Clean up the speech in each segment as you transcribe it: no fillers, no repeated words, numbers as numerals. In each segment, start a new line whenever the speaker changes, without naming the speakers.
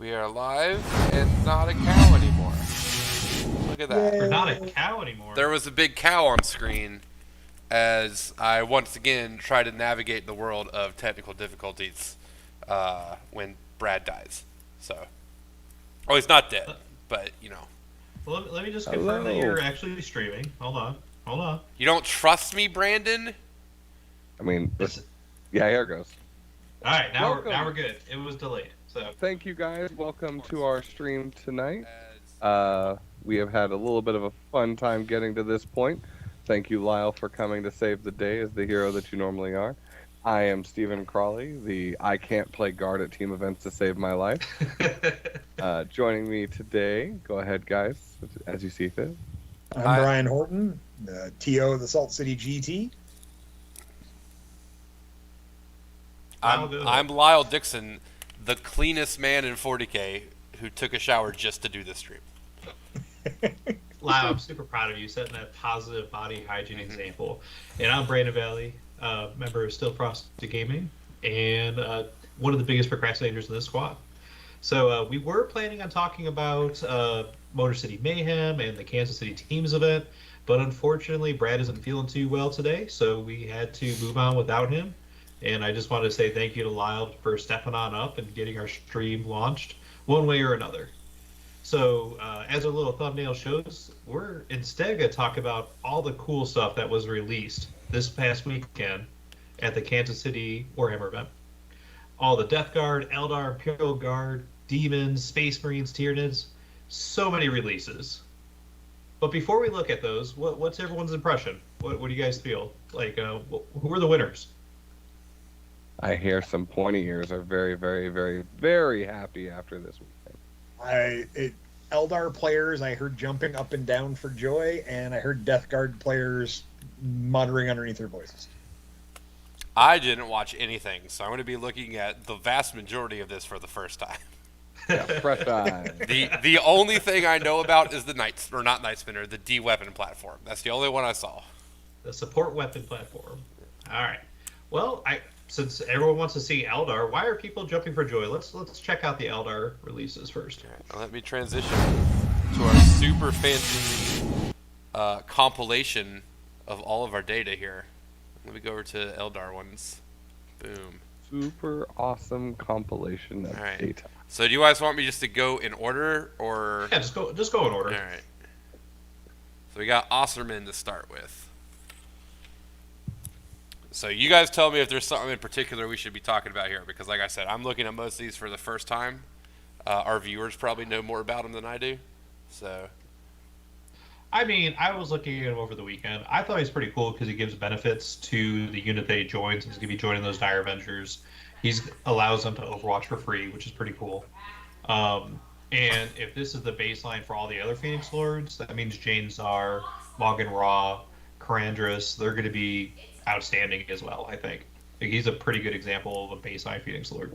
We are live and not a cow anymore. Look at that.
We're not a cow anymore.
There was a big cow on screen as I once again try to navigate the world of technical difficulties when Brad dies. So, oh, he's not dead, but you know.
Well, let me just confirm that you're actually streaming. Hold on.
You don't trust me, Brandon?
I mean, yeah, here it goes.
All right, now we're good. It was delayed. So
thank you guys. Welcome to our stream tonight. We have had a little bit of a fun time getting to this point. Thank you, Lyle, for coming to save the day as the hero that you normally are. I am Stephen Crawley, I can't play guard at team events to save my life. Joining me today, go ahead, guys, as you see fit.
I'm Brian Horton, the TO of the Salt City GT.
I'm Lyle Dixon, the cleanest man in 40K who took a shower just to do this stream.
Lyle, I'm super proud of you setting that positive body hygiene example. And I'm Brandon Valley, member of Still Frosted Gaming, and one of the biggest procrastinators in this squad. So we were planning on talking about Motor City Mayhem and the Kansas City Teams event, but unfortunately Brad isn't feeling too well today, so we had to move on without him. And I just wanted to say thank you to Lyle for stepping on up and getting our stream launched one way or another. So as our little thumbnail shows, we're instead going to talk about all the cool stuff that was released this past weekend at the Kansas City Warhammer event. All the Death Guard, Eldar, Imperial Guard, Daemons, Space Marines, Tyranids, so many releases. But before we look at those, what's everyone's impression? What do you guys feel? Like, who are the winners?
I hear some pointy ears are very, very, very, very happy after this weekend.
Eldar players I heard jumping up and down for joy, and I heard Death Guard players muttering underneath their voices.
I didn't watch anything, so I'm going to be looking at the vast majority of this for the first time.
Yeah, fresh eyes.
The only thing I know about is the not Night Spinner, the D weapon platform. That's the only one I saw.
The support weapon platform. All right. Well, since everyone wants to see Eldar, why are people jumping for joy? Let's check out the Eldar releases first.
All right, let me transition to our super fancy compilation of all of our data here. Let me go over to Eldar ones. Boom.
Super awesome compilation of data.
So do you guys want me just to go in order, or?
Yeah, just go in order.
All right. So we got Osserman to start with. So you guys tell me if there's something in particular we should be talking about here, because like I said, I'm looking at most of these for the first time. Our viewers probably know more about them than I do. So.
I mean, I was looking at him over the weekend. I thought he's pretty cool because he gives benefits to the unit that he joins. He's going to be joining those Dire Avengers. He allows them to Overwatch for free, which is pretty cool. And if this is the baseline for all the other Phoenix Lords, that means Jane Czar, Morgan Raw, Karandras, they're going to be outstanding as well, I think. He's a pretty good example of a baseline Phoenix Lord.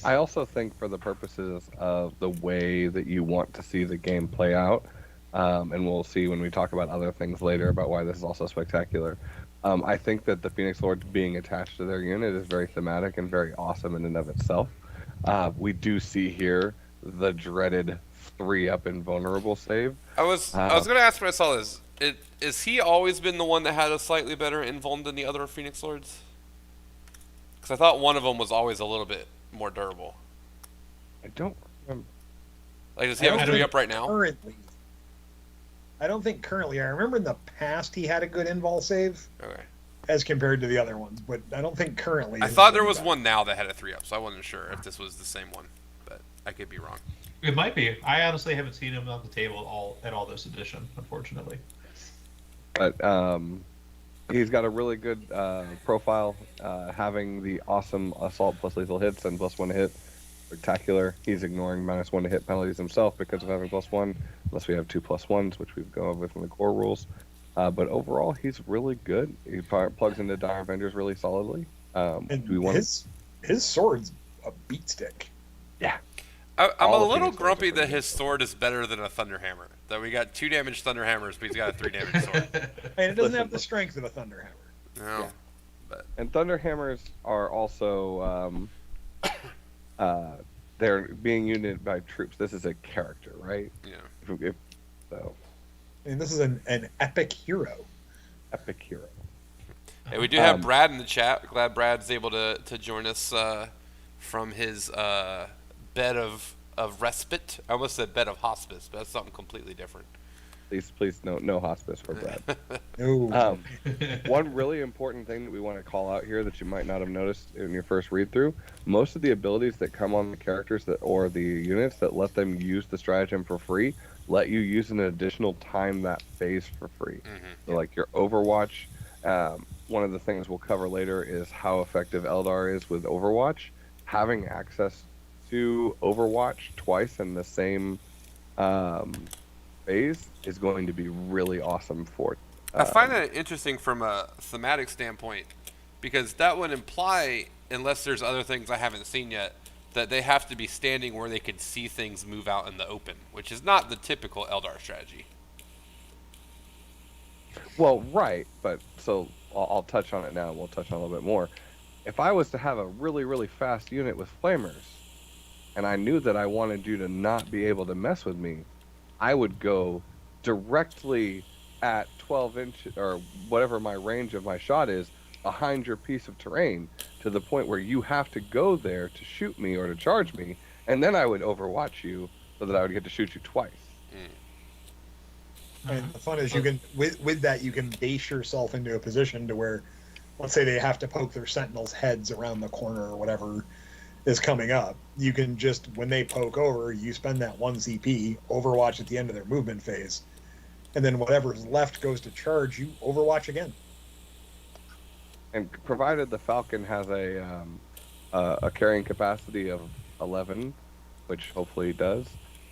I also think for the purposes of the way that you want to see the game play out, and we'll see when we talk about other things later about why this is also spectacular. I think that the Phoenix Lords being attached to their unit is very thematic and very awesome in and of itself. We do see here the dreaded 3-up invulnerable save.
I was going to ask when I saw this. Is he always been the one that had a slightly better invuln than the other Phoenix Lords? Because I thought one of them was always a little bit more durable.
I don't remember.
Like, does he have a 3-up right now?
Currently. I don't think currently. I remember in the past he had a good invul save.
Okay.
As compared to the other ones, but I don't think currently.
I thought there was one now that had a 3-up, so I wasn't sure if this was the same one, but I could be wrong.
It might be. I honestly haven't seen him on the table at all this edition, unfortunately.
But he's got a really good profile, having the awesome assault plus lethal hits and +1 hit. Spectacular. He's ignoring -1 to hit penalties himself because of having +1, unless we have 2 +1s, which we've gone over from the core rules. But overall, he's really good. He plugs into Dire Avengers really solidly.
His sword's a beat stick.
Yeah.
I'm a little grumpy that his sword is better than a Thunderhammer. That we got 2 damage Thunderhammers, but he's got a 3 damage sword.
And it doesn't have the strength of a Thunderhammer.
No.
Yeah. And Thunderhammers are also they're being united by troops. This is a character, right?
Yeah.
So,
And this is an epic hero.
epic hero.
Hey, we do have Brad in the chat. Glad Brad's able to join us from his bed of respite. I almost said bed of hospice, but that's something completely different.
Please, no hospice for Brad.
No.
One really important thing that we want to call out here that you might not have noticed in your first read through, most of the abilities that come on the characters or the units that let them use the stratagem for free, let you use an additional time that phase for free. So like your Overwatch, one of the things we'll cover later is how effective Eldar is with Overwatch. Having access to Overwatch twice in the same phase is going to be really awesome for.
I find that interesting from a thematic standpoint, because that would imply, unless there's other things I haven't seen yet, that they have to be standing where they can see things move out in the open, which is not the typical Eldar strategy.
Well, right, but so I'll touch on it now, and we'll touch on it a little bit more. If I was to have a really, really fast unit with flamers, and I knew that I wanted you to not be able to mess with me, I would go directly at 12 inches, or whatever my range of my shot is, behind your piece of terrain, to the point where you have to go there to shoot me or to charge me, and then I would overwatch you so that I would get to shoot you twice.
And the fun is you can with that you can base yourself into a position to where, let's say they have to poke their sentinels' heads around the corner or whatever is coming up. You can just, when they poke over, you spend that 1 CP, Overwatch at the end of their movement phase, and then whatever's left goes to charge, you Overwatch again.
And provided the Falcon has a carrying capacity of 11, which hopefully it does,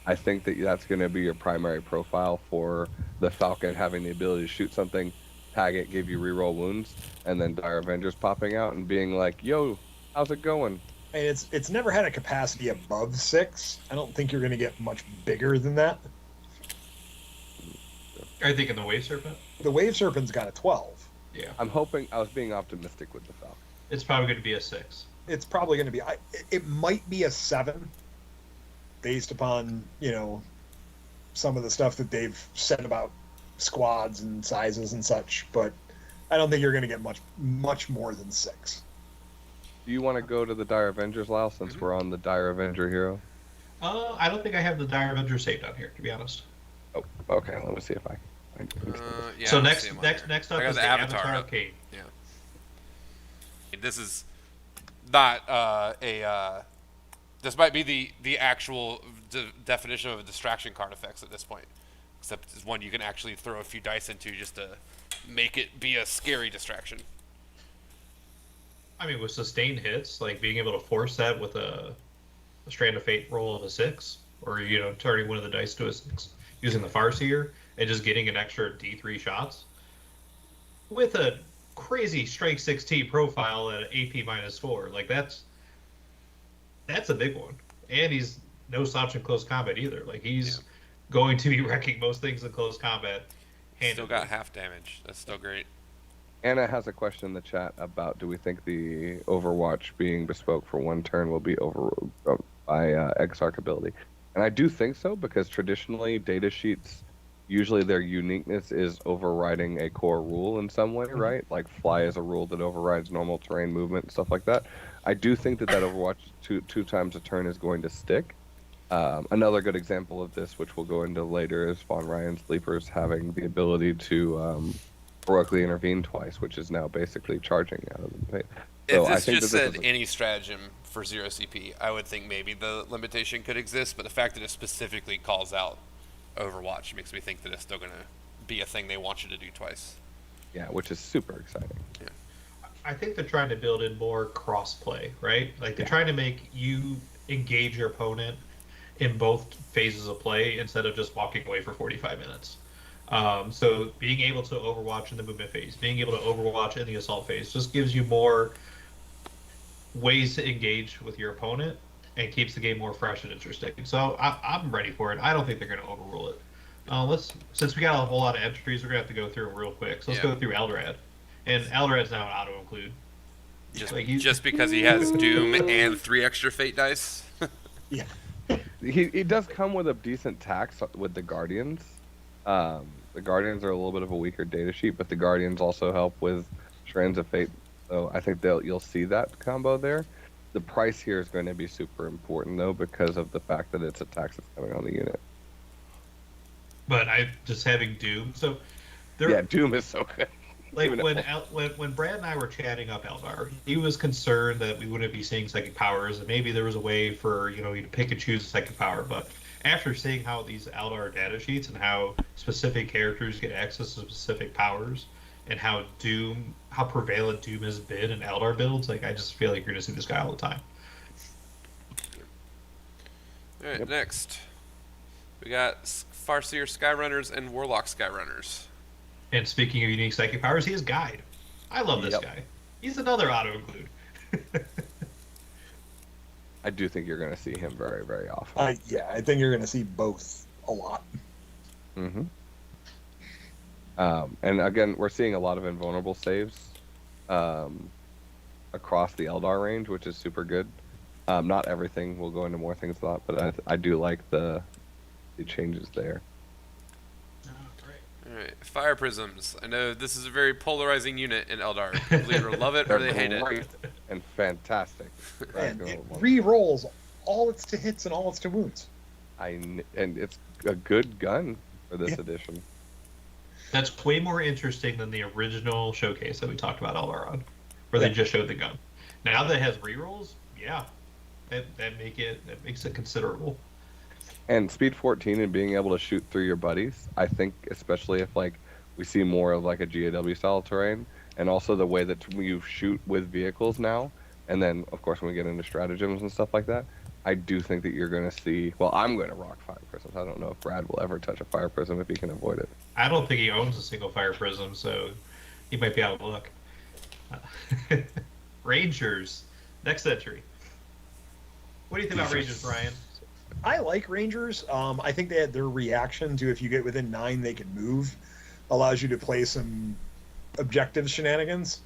I think that that's going to be your primary profile for the Falcon, having the ability to shoot something, tag it, give you reroll wounds, and then Dire Avengers popping out and being like, "Yo, how's it going?"
And it's never had a capacity above 6. I don't think you're going to get much bigger than that.
Are you thinking the Wave Serpent?
The Wave Serpent's got a 12.
Yeah.
I'm hoping. I was being optimistic with the Falcon.
It's probably going to be a 6.
It's probably going to be. It might be a 7, based upon some of the stuff that they've said about squads and sizes and such. But I don't think you're going to get much more than 6.
Do you want to go to the Dire Avengers, Lyle, since we're on the Dire Avenger hero?
I don't think I have the Dire Avenger saved on here, to be honest.
Oh, okay. Let me see if I.
Yeah,
So
I
next
see 'em on
next
there.
up
I got
is
the
the
Avatar
Avatar
up.
Arcade.
Yeah. This is not this might be the actual definition of a distraction card effects at this point, except it's one you can actually throw a few dice into just to make it be a scary distraction.
I mean, with sustained hits, like being able to force that with a Strand of Fate roll of a 6, or turning one of the dice to a 6 using the Farseer and just getting an extra D3 shots with a crazy Strength 6T profile at AP -4. Like that's a big one, and he's no slouch in close combat either. Like he's going to be wrecking most things in close combat.
Still got half damage. That's still great.
Anna has a question in the chat about, do we think the Overwatch being bespoke for 1 turn will be overruled by Exarch ability? And I do think so, because traditionally data sheets, usually their uniqueness is overriding a core rule in some way, right? Like fly is a rule that overrides normal terrain movement and stuff like that. I do think that Overwatch two times a turn is going to stick. Another good example of this, which we'll go into later, is Von Ryan's Sleepers having the ability to heroically intervene twice, which is now basically charging out of the pit. So
If
I
this
think
just
that this
said
is
any stratagem for 0 CP, I would think maybe the limitation could exist, but the fact that it specifically calls out Overwatch makes me think that it's still going to be a thing they want you to do twice.
yeah, which is super exciting.
Yeah.
I think they're trying to build in more cross-play, right? Like they're trying to make you engage your opponent in both phases of play instead of just walking away for 45 minutes. So being able to Overwatch in the movement phase, being able to Overwatch in the assault phase, just gives you more ways to engage with your opponent and keeps the game more fresh and interesting. So I'm ready for it. I don't think they're going to overrule it. Since we got a whole lot of entries, we're going to have to go through them real quick. So let's go through Eldrad. And Eldrad's now an auto-include.
Just because he has Doom and 3 extra Fate dice?
Yeah.
He does come with a decent tax with the Guardians. The Guardians are a little bit of a weaker data sheet, but the Guardians also help with Shrines of Fate. So I think you'll see that combo there. The price here is going to be super important though because of the fact that it's a tax that's coming on the unit.
But I just having Doom. So
Yeah, Doom is so good.
like
Even
when Brad and I were chatting up Eldar, he was concerned that we wouldn't be seeing psychic powers, and maybe there was a way for you to pick and choose a psychic power. But after seeing how these Eldar data sheets and how specific characters get access to specific powers, and how prevalent Doom has been in Eldar builds, like I just feel like you're gonna see this guy all the time.
All right, next we got Farseer Skyrunners and Warlock Skyrunners.
And speaking of unique psychic powers, he has Guide. I love this guy. He's another auto-include.
I do think you're going to see him very, very often.
Yeah, I think you're going to see both a lot.
Mm-hmm. And again, we're seeing a lot of invulnerable saves across the Eldar range, which is super good. Not everything. We'll go into more things a lot, but I do like the changes there.
Alright, Fire Prisms. I know this is a very polarizing unit in Eldar. People either love it or they hate it.
And fantastic.
And it re-rolls all its to hits and all its to wounds.
And it's a good gun for this edition.
That's way more interesting than the original showcase that we talked about Eldar on, where they just showed the gun. Now that it has rerolls, yeah, that makes it considerable.
And speed 14 and being able to shoot through your buddies, I think, especially if we see more of a GAW style terrain, and also the way that you shoot with vehicles now, and then of course when we get into stratagems and stuff like that, I do think that you're going to see. Well, I'm going to rock Fire Prisms. I don't know if Brad will ever touch a Fire Prism if he can avoid it.
I don't think he owns a single Fire Prism, so he might be out of luck. Rangers, next entry. What do you think about Rangers, Brian?
I like Rangers. I think they had their reaction to if you get within 9, they can move. Allows you to play some objective shenanigans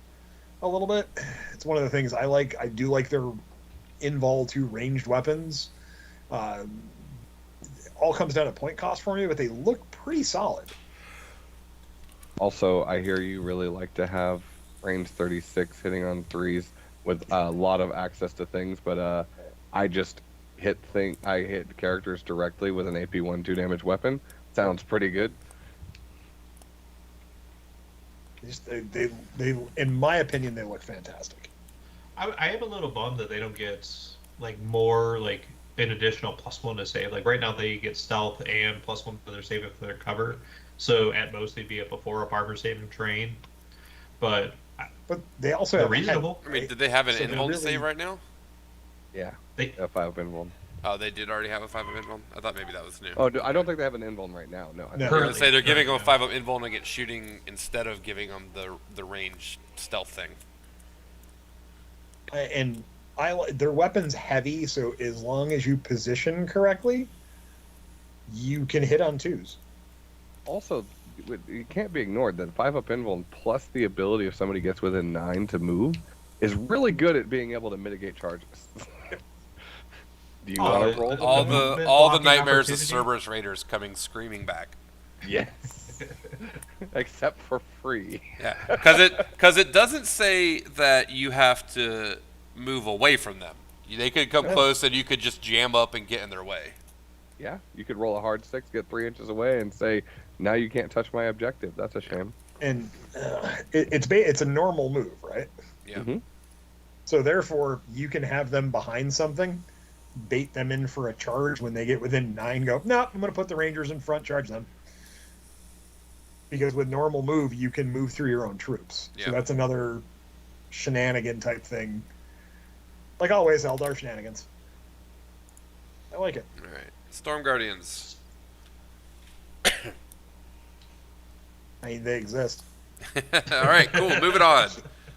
a little bit. It's one of the things I like. I do like their invol to ranged weapons. All comes down to point cost for me, but they look pretty solid.
Also, I hear you really like to have range 36 hitting on 3s with a lot of access to things, but I just hit characters directly with an AP1 2 damage weapon. Sounds pretty good.
They in my opinion, they look fantastic.
I am a little bummed that they don't get more an additional +1 to save. Right now they get stealth and +1 to their save if they're cover. So at most they'd be up a 4-up armor saving train. But
they also
they're
have
reasonable.
I mean, did they have an invuln to save right now?
Yeah,
They
a 5-up invuln.
Oh, they did already have a 5-up invuln? I thought maybe that was new.
Oh, I don't think they have an invuln right now. No.
I was going to say they're giving them a 5-up invuln to get shooting instead of giving them the range stealth thing.
And their weapon's heavy, so as long as you position correctly, you can hit on 2s.
Also, it can't be ignored that 5-up invuln plus the ability if somebody gets within 9 to move is really good at being able to mitigate charges. Do you want to roll?
All the nightmares of Cerberus Raiders coming screaming back.
Yes. Except for free.
Yeah, because it doesn't say that you have to move away from them. They could come close and you could just jam up and get in their way.
Yeah, you could roll a hard 6, get 3 inches away, and say, "Now you can't touch my objective." That's a shame.
And it's a normal move, right?
Yeah.
Mm-hmm.
So therefore, you can have them behind something, bait them in for a charge when they get within 9. Go, no, I'm going to put the Rangers in front, charge them. Because with normal move, you can move through your own troops.
Yeah.
So that's another shenanigan type thing. Like always, Eldar shenanigans. I like it.
All right, Storm Guardians.
I mean, they exist.
All right, cool. Moving on.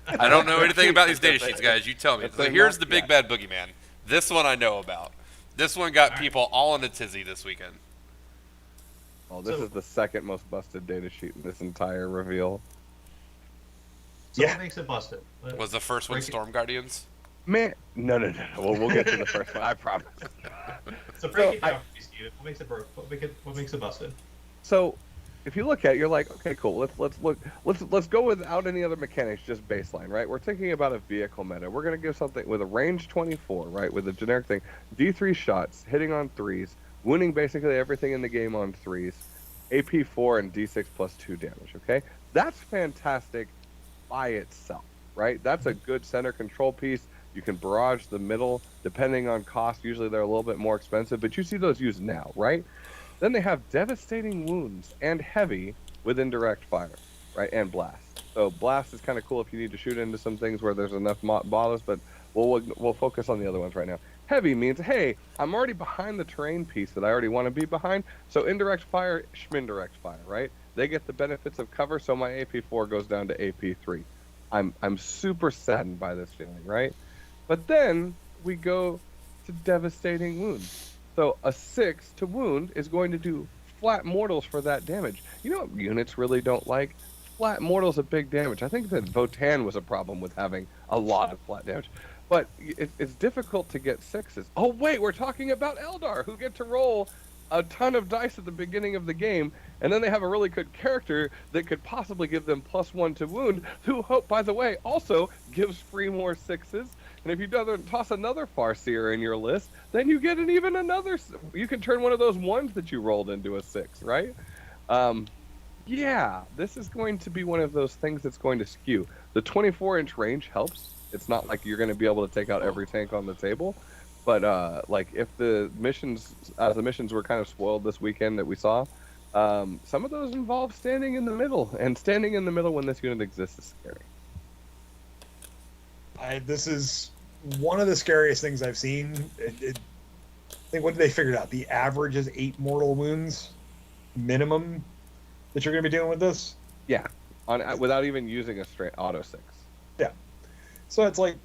I don't know anything about these data sheets, guys. You tell me. So here's the big bad boogeyman. This one I know about. This one got people all in a tizzy this weekend.
Oh, this is the second most busted data sheet in this entire reveal.
So what makes it busted?
Was the first one Storm Guardians?
Man, no. We'll get to the first one. I promise.
So break it down for me, Steven. What makes it broke? What makes it busted?
So, if you look at it, you're like, okay, cool. Let's go without any other mechanics, just baseline, right? We're thinking about a vehicle meta. We're gonna give something with a range 24, right? With a generic thing, D3 shots, hitting on threes, wounding basically everything in the game on threes, AP 4 and D6 plus 2 damage. Okay, that's fantastic by itself, right? That's a good center control piece. You can barrage the middle, depending on cost. Usually they're a little bit more expensive, but you see those used now, right? Then they have devastating wounds and heavy with indirect fire, right? And blast. So blast is kind of cool if you need to shoot into some things where there's enough bottles, but we'll focus on the other ones right now. Heavy means, hey, I'm already behind the terrain piece that I already want to be behind. So indirect fire, schmindirect fire, right? They get the benefits of cover, so my AP4 goes down to AP3. I'm super saddened by this feeling, right? But then we go to devastating wounds. So a 6 to wound is going to do flat mortals for that damage. You know what units really don't like? Flat mortals of big damage. I think that Votan was a problem with having a lot of flat damage. But it's difficult to get 6s. Oh, wait, we're talking about Eldar, who get to roll a ton of dice at the beginning of the game, and then they have a really good character that could possibly give them +1 to wound, who, by the way, also gives free more 6s. And if you toss another Farseer in your list, then you get you can turn one of those 1s that you rolled into a 6, right? Yeah, this is going to be one of those things that's going to skew. The 24-inch range helps. It's not like you're going to be able to take out every tank on the table. But like if the missions were kind of spoiled this weekend that we saw, some of those involve standing in the middle. And standing in the middle when this unit exists is scary.
This is one of the scariest things I've seen. I think, what did they figure out? The average is 8 mortal wounds minimum that you're going to be dealing with this.
Yeah, without even using a straight auto 6.
Yeah, so it's like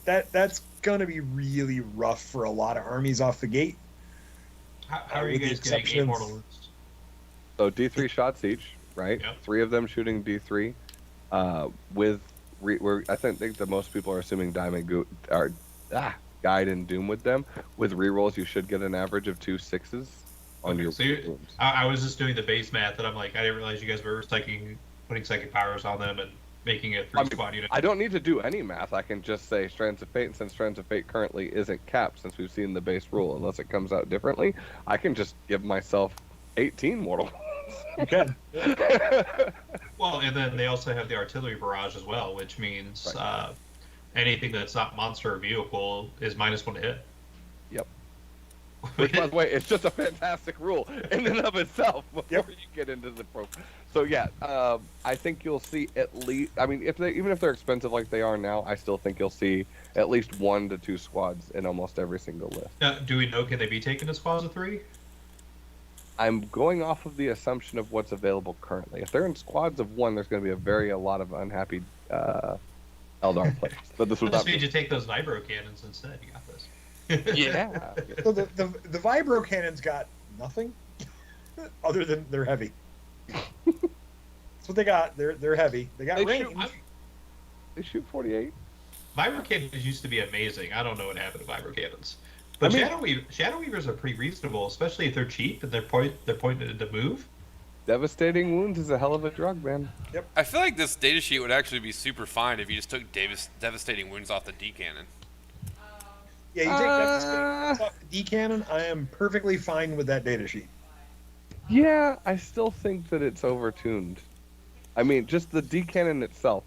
that's going to be really rough for a lot of armies off the gate.
How are you guys getting 8 mortal wounds?
So D3 shots each, right? Yep. 3 of them shooting D3, with. I think the most people are assuming Guide and Doom with them. With rerolls, you should get an average of 2 6s on your wounds.
I was just doing the base math, and I'm like, I didn't realize you guys were putting psychic powers on them and making it 3-squad unit.
I don't need to do any math. I can just say Strands of Fate, and since Strands of Fate currently isn't capped, since we've seen the base rule, unless it comes out differently, I can just give myself 18 mortal.
Okay.
Well, and then they also have the artillery barrage as well, which means anything that's not monster or vehicle is -1 to hit.
Yep. Which, by the way, it's just a fantastic rule in and of itself before you get into the pro. So yeah, I think you'll see at least. I mean, even if they're expensive like they are now, I still think you'll see at least 1 to 2 squads in almost every single list.
Do we know? Can they be taken as squads of 3?
I'm going off of the assumption of what's available currently. If they're in squads of 1, there's going to be a lot of unhappy Eldar players. But this was
just made you take those vibro cannons instead. You got this.
Yeah.
So the vibro cannons got nothing other than they're heavy. That's what they got. They're heavy. They got range.
They shoot 48.
Vibro cannons used to be amazing. I don't know what happened to vibro cannons. But Shadow Weavers are pretty reasonable, especially if they're cheap and they're pointed to move.
Devastating wounds is a hell of a drug, man.
Yep.
I feel like this datasheet would actually be super fine if you just took devastating wounds off the D cannon.
Yeah, you take devastating wounds off the D cannon. I am perfectly fine with that datasheet.
Yeah, I still think that it's overtuned. I mean, just the D cannon itself.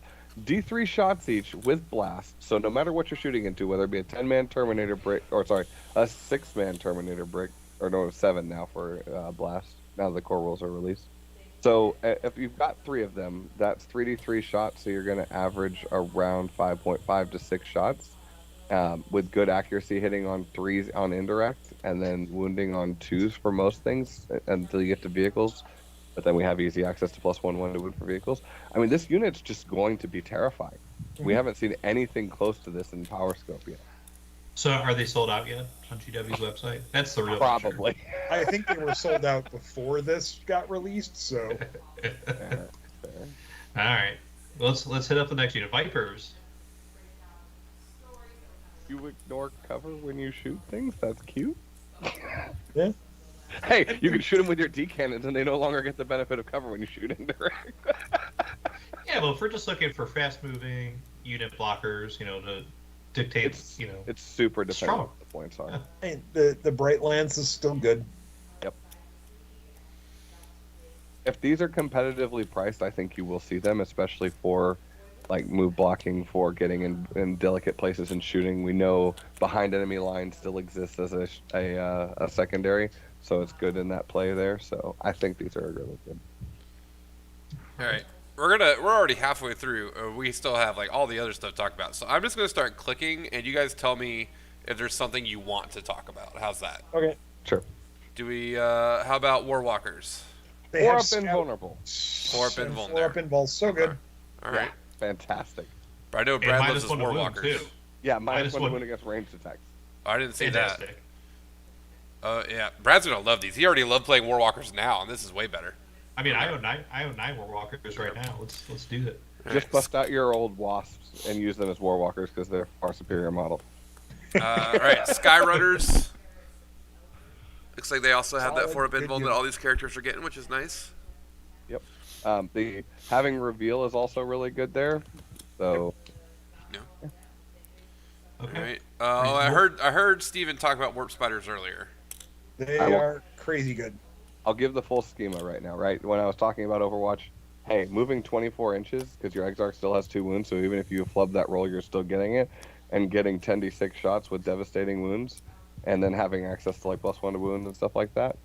D3 shots each with blast, so no matter what you're shooting into, whether it be a 10-man Terminator brick, a 6-man Terminator brick, or no, 7 now for blast, now the core rules are released. So if you've got 3 of them, that's 3d3 shots, so you're going to average around 5.5 to 6 shots, with good accuracy hitting on 3s on indirect, and then wounding on 2s for most things until you get to vehicles. But then we have easy access to +1/1 to wound for vehicles. I mean, this unit's just going to be terrifying. We haven't seen anything close to this in Power Scope yet.
So are they sold out yet on GW's website? That's the real
Probably.
I think they were sold out before this got released, so.
Fair.
All right, let's hit up the next unit, Vipers.
You ignore cover when you shoot things? That's cute.
Yeah.
Hey, you can shoot them with your D cannons, and they no longer get the benefit of cover when you shoot indirect.
Yeah, well, if we're just looking for fast-moving unit blockers, to dictate,
It's super dependent
strong.
on what the points are.
Hey, the Bright Lance is still good.
Yep. If these are competitively priced, I think you will see them, especially for like move blocking, for getting in delicate places and shooting. We know behind enemy lines still exists as a secondary, so it's good in that play there. So I think these are really good.
All right. We're already halfway through. We still have like all the other stuff to talk about. So I'm just gonna start clicking, and you guys tell me if there's something you want to talk about. How's that?
Okay.
Sure.
Do we? How about Warwalkers?
They
Or
have
up invulnerable.
Four up invuln
Four up invul, so good.
All right.
Fantastic.
But I know
And
Brad loves
minus
his
1 to wound,
Warwalkers.
too.
Yeah,
Minus
-1
one.
win against ranged attacks.
Oh, I didn't see that.
Fantastic.
Yeah, Brad's gonna love these. He already loved playing Warwalkers now, and this is way better.
I mean, I own 9 Warwalkers right now. Let's do it.
Just bust out your old wasps and use them as warwalkers because they're far superior model.
All right, Skyrunners. Looks like they also have that
Solid,
4-up
good
invuln that
unit.
all these characters are getting, which is nice.
Yep. The having reveal is also really good there. So
Yeah.
Okay.
All right. I heard Steven talk about warp spiders earlier.
They
I will-
are crazy good.
I'll give the full schema right now. Right when I was talking about Overwatch, hey, moving 24 inches because your Exarch still has 2 wounds, so even if you flub that roll, you're still getting it, and getting 10d6 shots with devastating wounds, and then having access to like +1 to wounds and stuff like that,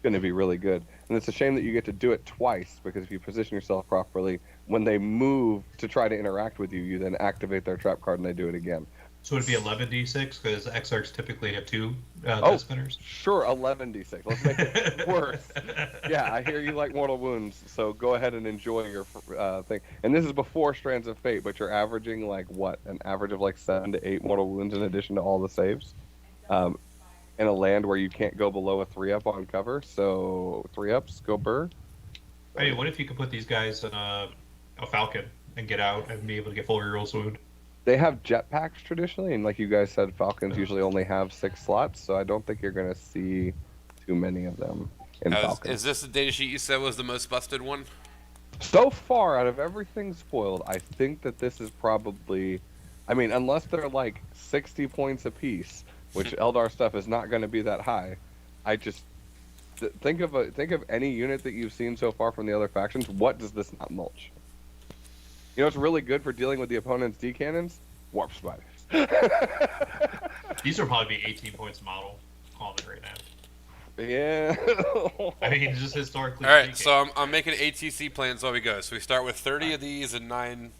going to be really good. And it's a shame that you get to do it twice because if you position yourself properly, when they move to try to interact with you, you then activate their trap card and they do it again.
So it'd be 11d6 because Exarchs typically have 2
Oh.
death spinners.
Sure, 11d6. Let's make it worse. Yeah, I hear you like mortal wounds, so go ahead and enjoy your thing. And this is before Strands of Fate, but you're averaging like what? An average of like 7 to 8 mortal wounds in addition to all the saves. In a land where you can't go below a 3-up on cover, so 3-ups, go burr.
I mean, what if you could put these guys in a Falcon and get out and be able to get full rerolls wound?
They have jetpacks traditionally, and like you guys said, Falcons usually only have 6 slots, so I don't think you're going to see too many of them in Falcons.
Is this the data sheet you said was the most busted one?
So far, out of everything spoiled, I think that this is probably, I mean, unless they're like 60 points apiece, which Eldar stuff is not going to be that high. I just think of any unit that you've seen so far from the other factions. What does this not mulch? You know, it's really good for dealing with the opponent's D cannons. Warp spiders.
These will probably be 18 points a model. Calling it right now.
Yeah.
I mean, just historically.
All right,
speaking.
so I'm making ATC plans while we go. So we start with 30 of these and 9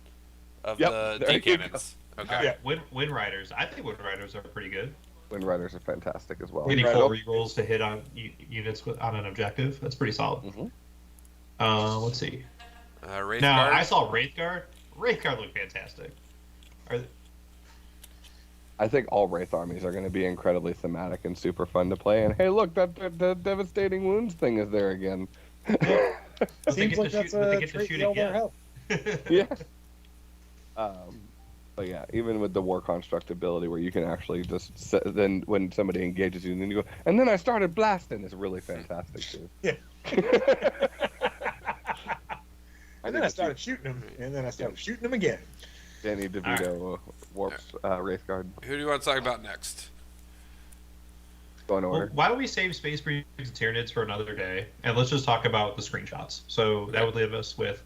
of
Yep,
the
there
D
you
cannons. Okay.
All right, Wind Riders. I think Wind Riders are pretty good.
Wind Riders are fantastic as well.
Getting
Right.
full rerolls to hit on units on an objective. That's pretty solid.
Mhm.
Let's see.
Wraith
Now,
Guard.
I saw Wraith Guard. Wraith Guard looked fantastic.
I think all Wraith armies are going to be incredibly thematic and super fun to play. And hey, look, that devastating wounds thing is there again.
But they
Seems
get
like
to
that's
shoot- but they
a
get to
trait
shoot
the Eldar
again.
have.
Yeah. But yeah, even with the war construct ability where you can actually just then when somebody engages you, and then you go, and then I started blasting is really fantastic too.
Yeah. And then I
think
started shooting them, and then I started shooting them again.
Danny DeVito warps Wraith Guard
Who do you want to talk about next?
going
Well,
order.
why don't we save Space Marines and Tyranids for another day, and let's just talk about the screenshots. So that would leave us with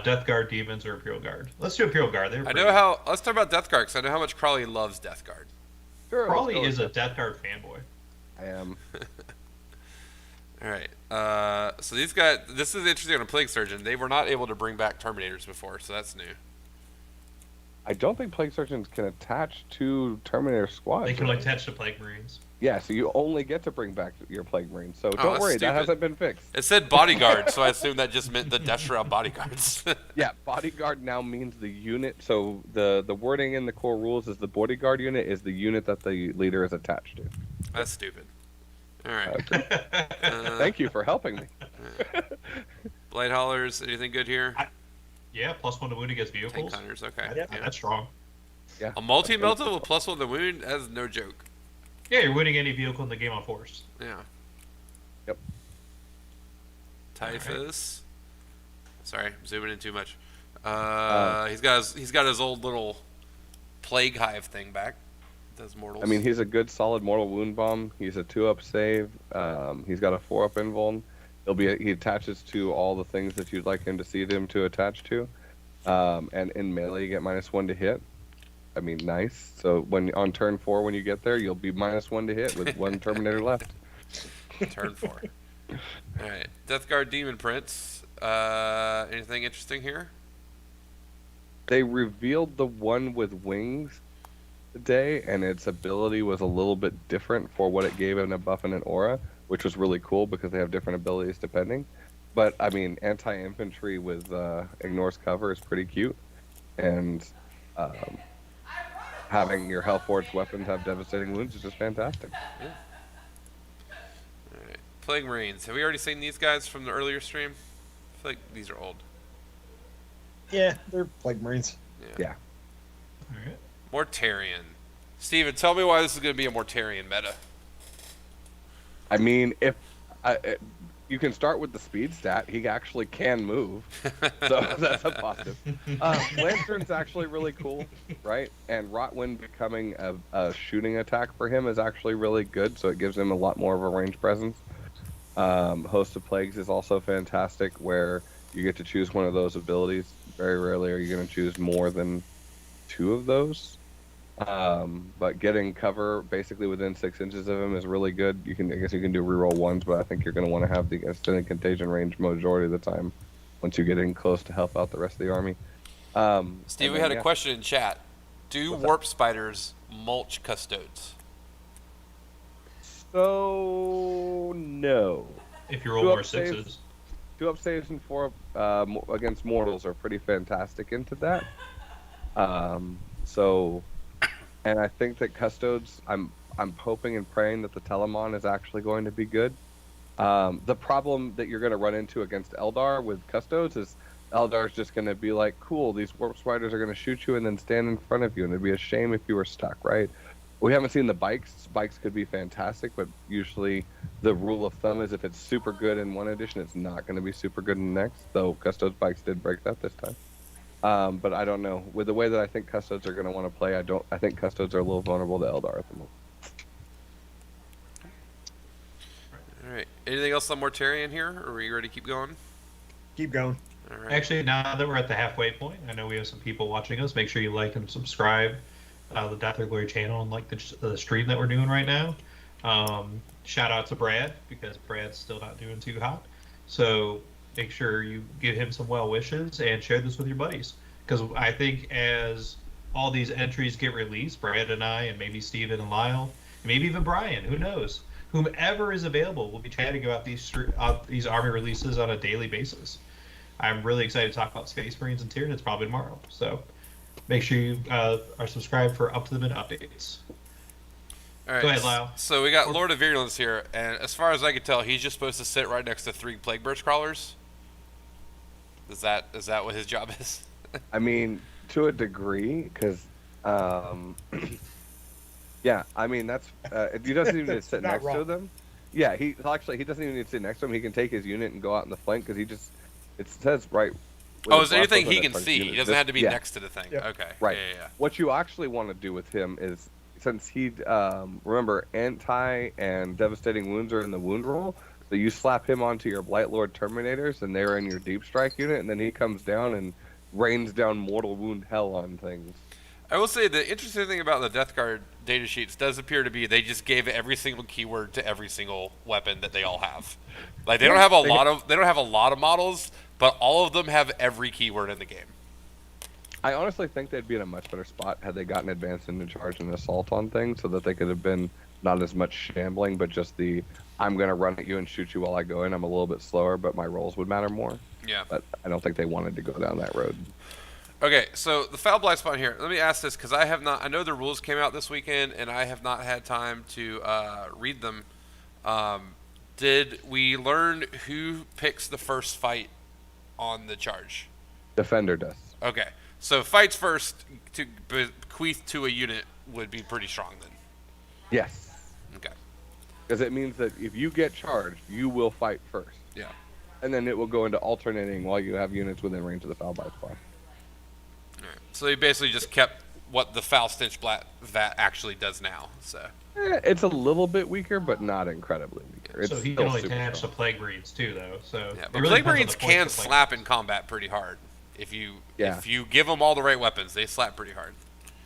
Death Guard, Demons, or Imperial Guard. Let's do Imperial Guard.
I know how. Let's talk about Death Guard because I know how much Crawley loves Death Guard.
Sure,
Crawley
let's
is
go
a Death Guard fanboy.
I am.
All right. So these guys. This is interesting on a Plague Surgeon. They were not able to bring back Terminators before, so that's new.
I don't think Plague Surgeons can attach to Terminator squads.
They can
right?
attach to Plague Marines.
Yeah, so you only get to bring back your Plague Marines. So don't
that's
worry,
stupid.
that hasn't been fixed.
It said Bodyguard, so I assumed that just meant the Death Shroud Bodyguards.
Yeah, Bodyguard now means the unit. So the wording in the core rules is the Bodyguard unit is the unit that the leader is attached to.
That's stupid. All right.
Thank you for helping me.
Blade Haulers. Anything good here?
Yeah, +1 to wound against
Tank
vehicles.
Hunters. Okay.
Yeah,
Yeah.
That's strong.
Yeah.
A multi-melta with +1 to wound, that's no joke.
Yeah, you're winning any vehicle in the game on force.
Yeah.
Yep.
Typhus. Sorry, I'm zooming in too much. He's got his old little plague hive thing back. Does mortals.
I mean, he's a good, solid mortal wound bomb. He's a 2-up save. He's got a 4-up invuln. He attaches to all the things that you'd like him to see them to attach to. And in melee, you get -1 to hit. I mean, nice. So on turn 4, when you get there, you'll be -1 to hit with 1 Terminator left.
Turn 4. All right, Death Guard Demon Prince. Anything interesting here?
They revealed the one with wings today, and its ability was a little bit different for what it gave in a buff and an aura, which was really cool because they have different abilities depending. But I mean, anti-infantry with ignores cover is pretty cute, and having your Hellforged weapons have devastating wounds is just fantastic.
Yeah. All right, Plague Marines. Have we already seen these guys from the earlier stream? I feel like these are old.
Yeah, they're Plague Marines.
Yeah.
All right.
Mortarion. Steven, tell me why this is going to be a Mortarion meta.
I mean, if you can start with the speed stat, he actually can move, so that's a positive. Lantern's actually really cool, right? And Rotwind becoming a shooting attack for him is actually really good, so it gives him a lot more of a range presence. Host of Plagues is also fantastic, where you get to choose one of those abilities. Very rarely are you going to choose more than 2 of those. But getting cover basically within 6 inches of him is really good. I guess you can do reroll 1s, but I think you're going to want to have the extended contagion range majority of the time once you get in close to help out the rest of the army.
Steve, we had a question in chat. Do warp spiders mulch custodes?
So, no.
If you roll more 6s.
2-up saves and 4-up against mortals are pretty fantastic into that. And I think that Custodes, I'm hoping and praying that the Telemon is actually going to be good. The problem that you're going to run into against Eldar with Custodes is Eldar's just going to be like, cool, these warp spiders are going to shoot you and then stand in front of you, and it'd be a shame if you were stuck, right? We haven't seen the bikes. Bikes could be fantastic, but usually the rule of thumb is if it's super good in one edition, it's not going to be super good in the next, though Custodes bikes did break that this time. But I don't know. With the way that I think Custodes are going to want to play, I think Custodes are a little vulnerable to Eldar at the moment.
All right. Anything else on Mortarion here, or are we ready to keep going?
Keep going.
All right.
Actually, now that we're at the halfway point, I know we have some people watching us. Make sure you like and subscribe the Death or Glory channel and like the stream that we're doing right now. Shout out to Brad, because Brad's still not doing too hot. So make sure you give him some well wishes and share this with your buddies. Because I think as all these entries get released, Brad and I, and maybe Steven and Lyle, and maybe even Brian, who knows, whomever is available, will be chatting about these army releases on a daily basis. I'm really excited to talk about Space Marines and Tyranids probably tomorrow. So make sure you are subscribed for up-to-the-minute updates.
All right.
Go ahead, Lyle.
So we got Lord of Virulence here, and as far as I can tell, he's just supposed to sit right next to 3 Plague Burst Crawlers. Is that what his job is?
I mean, to a degree, because, yeah, I mean, that's, he doesn't even need to sit
not
next to
wrong.
them. Yeah, he doesn't even need to sit next to him. He can take his unit and go out in the flank, because it says right.
Oh, is there anything he can see? He doesn't have to be next to the thing.
Yeah.
Okay.
Right.
Yeah.
What you actually want to do with him is, since remember, anti and devastating wounds are in the wound roll, so you slap him onto your Blight Lord Terminators, and they're in your deep strike unit, and then he comes down and rains down mortal wound hell on things.
I will say the interesting thing about the Death Guard data sheets does appear to be they just gave every single keyword to every single weapon that they all have. Like they don't have a lot of models, but all of them have every keyword in the game.
I honestly think they'd be in a much better spot had they gotten advanced into charge and assault on things, so that they could have been not as much shambling, but just I'm going to run at you and shoot you while I go in. I'm a little bit slower, but my rolls would matter more.
Yeah.
But I don't think they wanted to go down that road.
Okay, so the Foul Blight spawn here. Let me ask this, because I know the rules came out this weekend, and I have not had time to read them. Did we learn who picks the first fight on the charge?
Defender does.
Okay, so fights first to bequeath to a unit would be pretty strong then.
Yes.
Okay.
Because it means that if you get charged, you will fight first.
Yeah.
And then it will go into alternating while you have units within range of the foul by squad.
All right. So they basically just kept what the foul stench vat actually does now. So.
It's a little bit weaker, but not incredibly weaker. It's
So he
still
can only
super
attach
strong.
the plague breeds too, though. So
Yeah,
it
but
really
plague
depends on
marines
the points
can
of plague
slap
breeds.
in combat pretty hard. If you
Yeah.
if you give them all the right weapons, they slap pretty hard.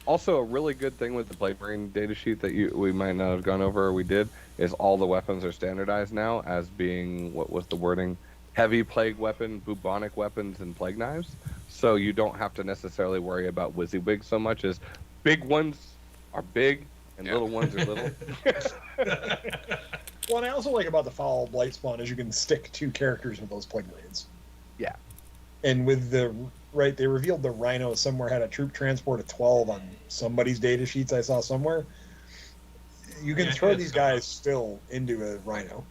Also, a really good thing with the Plague Marine data sheet that we might not have gone over, or we did, is all the weapons are standardized now as being, what was the wording? Heavy plague weapon, bubonic weapons, and plague knives. So you don't have to necessarily worry about WYSIWYG so much as big ones are big and little ones are little.
Well, and I also like about the Foul Blight Spawn is you can stick 2 characters with those Plague Marines.
Yeah.
And with they revealed the Rhino somewhere had a troop transport of 12 on somebody's data sheets I saw somewhere. You can throw these guys still into a Rhino.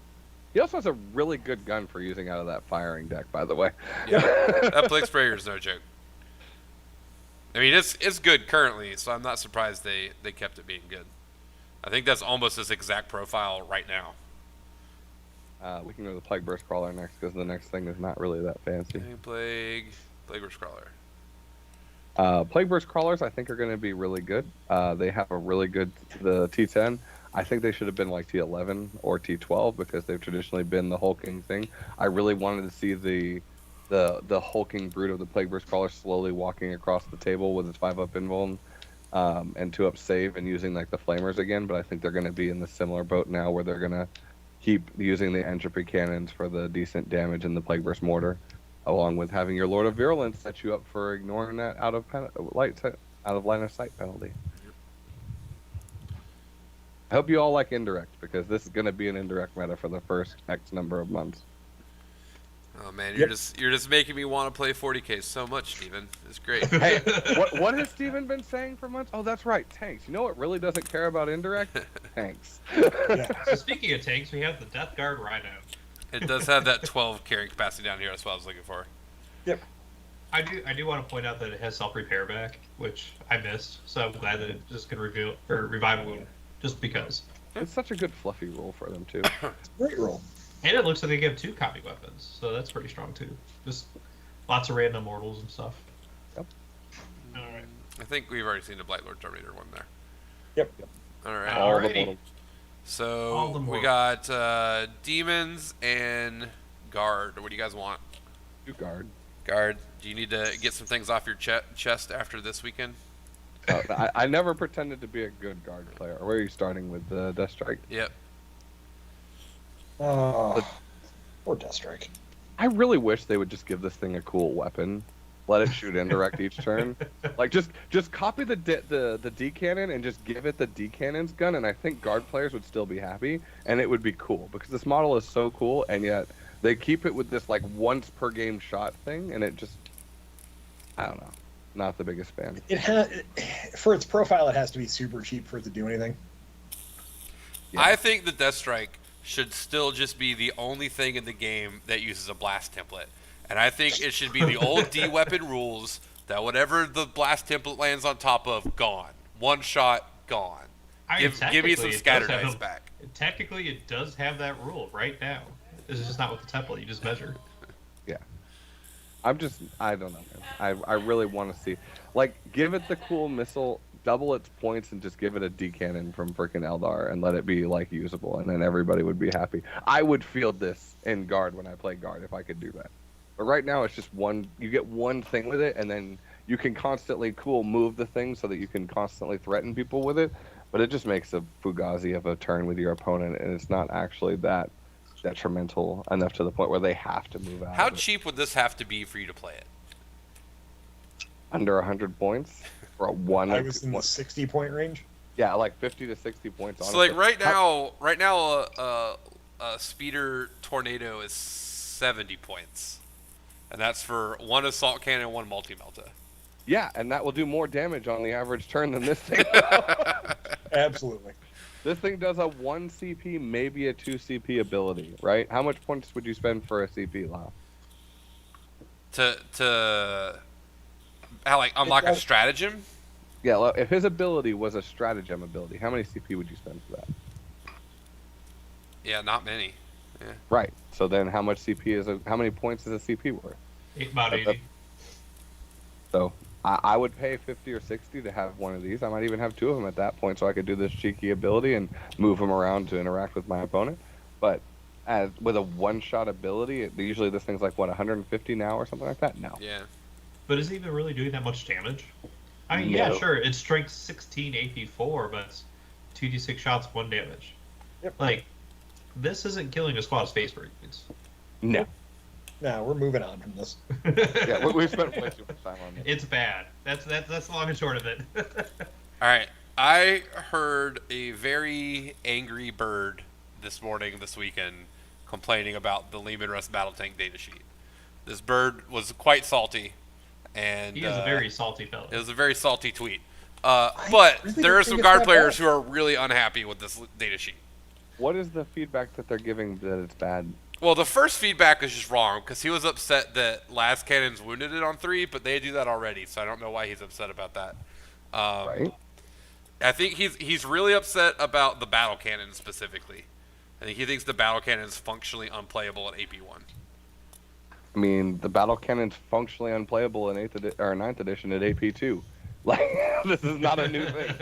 He also has a really good gun for using out of that firing deck, by the way.
Yeah, that plague sprayer is no joke. I mean, it's good currently, so I'm not surprised they kept it being good. I think that's almost his exact profile right now.
We can go to the Plague Burst Crawler next, because the next thing is not really that fancy.
Plague Burst Crawler.
Plague Burst Crawlers, I think, are going to be really good. They have a really good the T10. I think they should have been like T11 or T12 because they've traditionally been the hulking thing. I really wanted to see the hulking brute of the Plague Burst Crawler slowly walking across the table with his 5-up invuln and 2-up save and using like the flamers again. But I think they're going to be in the similar boat now where they're going to keep using the entropy cannons for the decent damage in the Plague Burst Mortar, along with having your Lord of Virulence set you up for ignoring that out of line of sight penalty. I hope you all like indirect, because this is going to be an indirect meta for the first X number of months.
Oh man, you're just making me want to play 40k so much, Steven. It's great.
Hey, what has Steven been saying for months? Oh, that's right, tanks. You know what really doesn't care about indirect? Tanks.
Yeah.
So speaking of tanks, we have the Death Guard Rhino.
It does have that 12 carrying capacity down here. That's what I was looking for.
Yep.
I do want to point out that it has self-repair back, which I missed. So I'm glad that it just can revive a wound, just because.
It's such a good fluffy rule for them, too.
Great roll.
And it looks like they give 2 copy weapons, so that's pretty strong too. Just lots of random mortals and stuff.
Yep.
All right.
I think we've already seen the Blightlord Terminator one there.
Yep.
All right.
All the
Alrighty.
mortals.
So
All the
we
mortals.
got Demons and Guard. What do you guys want?
You guard.
Guard. Do you need to get some things off your chest after this weekend?
I never pretended to be a good guard player. Where are you starting with the Death Strike?
Yep.
Or Death Strike.
I really wish they would just give this thing a cool weapon. Let it shoot indirect each turn. Like just copy the D cannon and just give it the D cannon's gun, and I think guard players would still be happy, and it would be cool because this model is so cool, and yet they keep it with this like once per game shot thing, and it just, I don't know, not the biggest fan.
It for its profile, it has to be super cheap for it to do anything.
Yeah.
I think the Death Strike should still just be the only thing in the game that uses a blast template. And I think it should be the old D weapon rules that whatever the blast template lands on top of, gone. One shot, gone. Give me some scatter dice back.
Technically, it does have that rule right now. This is just not with the template. You just measure.
Yeah. I don't know, man. I really want to see, like, give it the cool missile, double its points, and just give it a D cannon from freaking Eldar and let it be like usable, and then everybody would be happy. I would field this in guard when I play guard if I could do that. But right now it's just you get one thing with it, and then you can constantly move the thing so that you can constantly threaten people with it. But it just makes a fugazi of a turn with your opponent, and it's not actually that detrimental enough to the point where they have to move out.
How
of it.
cheap would this have to be for you to play it?
Under 100 points for a one.
I was in the 60-point range.
Yeah, like 50 to 60 points.
So
Honestly.
like right now, a speeder tornado is 70 points, and that's for one assault cannon, one multi-melta.
Yeah, and that will do more damage on the average turn than this thing.
Absolutely.
This thing does a 1 CP, maybe a 2 CP ability, right? How much points would you spend for a CP, Lyle?
To unlock a stratagem?
Yeah, well, if his ability was a stratagem ability, how many CP would you spend for that?
Yeah, not many. Yeah.
Right. So then, how much CP how many points is a CP worth?
About 80.
So I would pay 50 or 60 to have one of these. I might even have two of them at that point, so I could do this cheeky ability and move them around to interact with my opponent. But as with a one-shot ability, usually this thing's like what 150 now or something like that. No.
Yeah.
But is it even really doing that much damage? I mean,
No.
yeah, sure, it's strength 16, AP 4, but it's 2d6 shots, 1 damage.
Yep.
Like, this isn't killing a squad of space marines.
No.
No, we're moving on from this.
Yeah, we've spent way too much time on this.
It's bad. That's the long and short of it.
All right. I heard a very angry bird this weekend, complaining about the Lehman Russ battle tank data sheet. This bird was quite salty, and
He is a very salty fellow.
it was a very salty tweet. But
really
there
don't
are some
think it's
guard
that
players
bad.
who are really unhappy with this data sheet.
What is the feedback that they're giving that it's bad?
Well, the first feedback is just wrong because he was upset that last cannons wounded it on 3, but they do that already, so I don't know why he's upset about that.
Right.
I think he's really upset about the battle cannon specifically. I think he thinks the battle cannon is functionally unplayable at AP1.
I mean, the battle cannon's functionally unplayable in 9th edition at AP2. Like, this is not a new thing.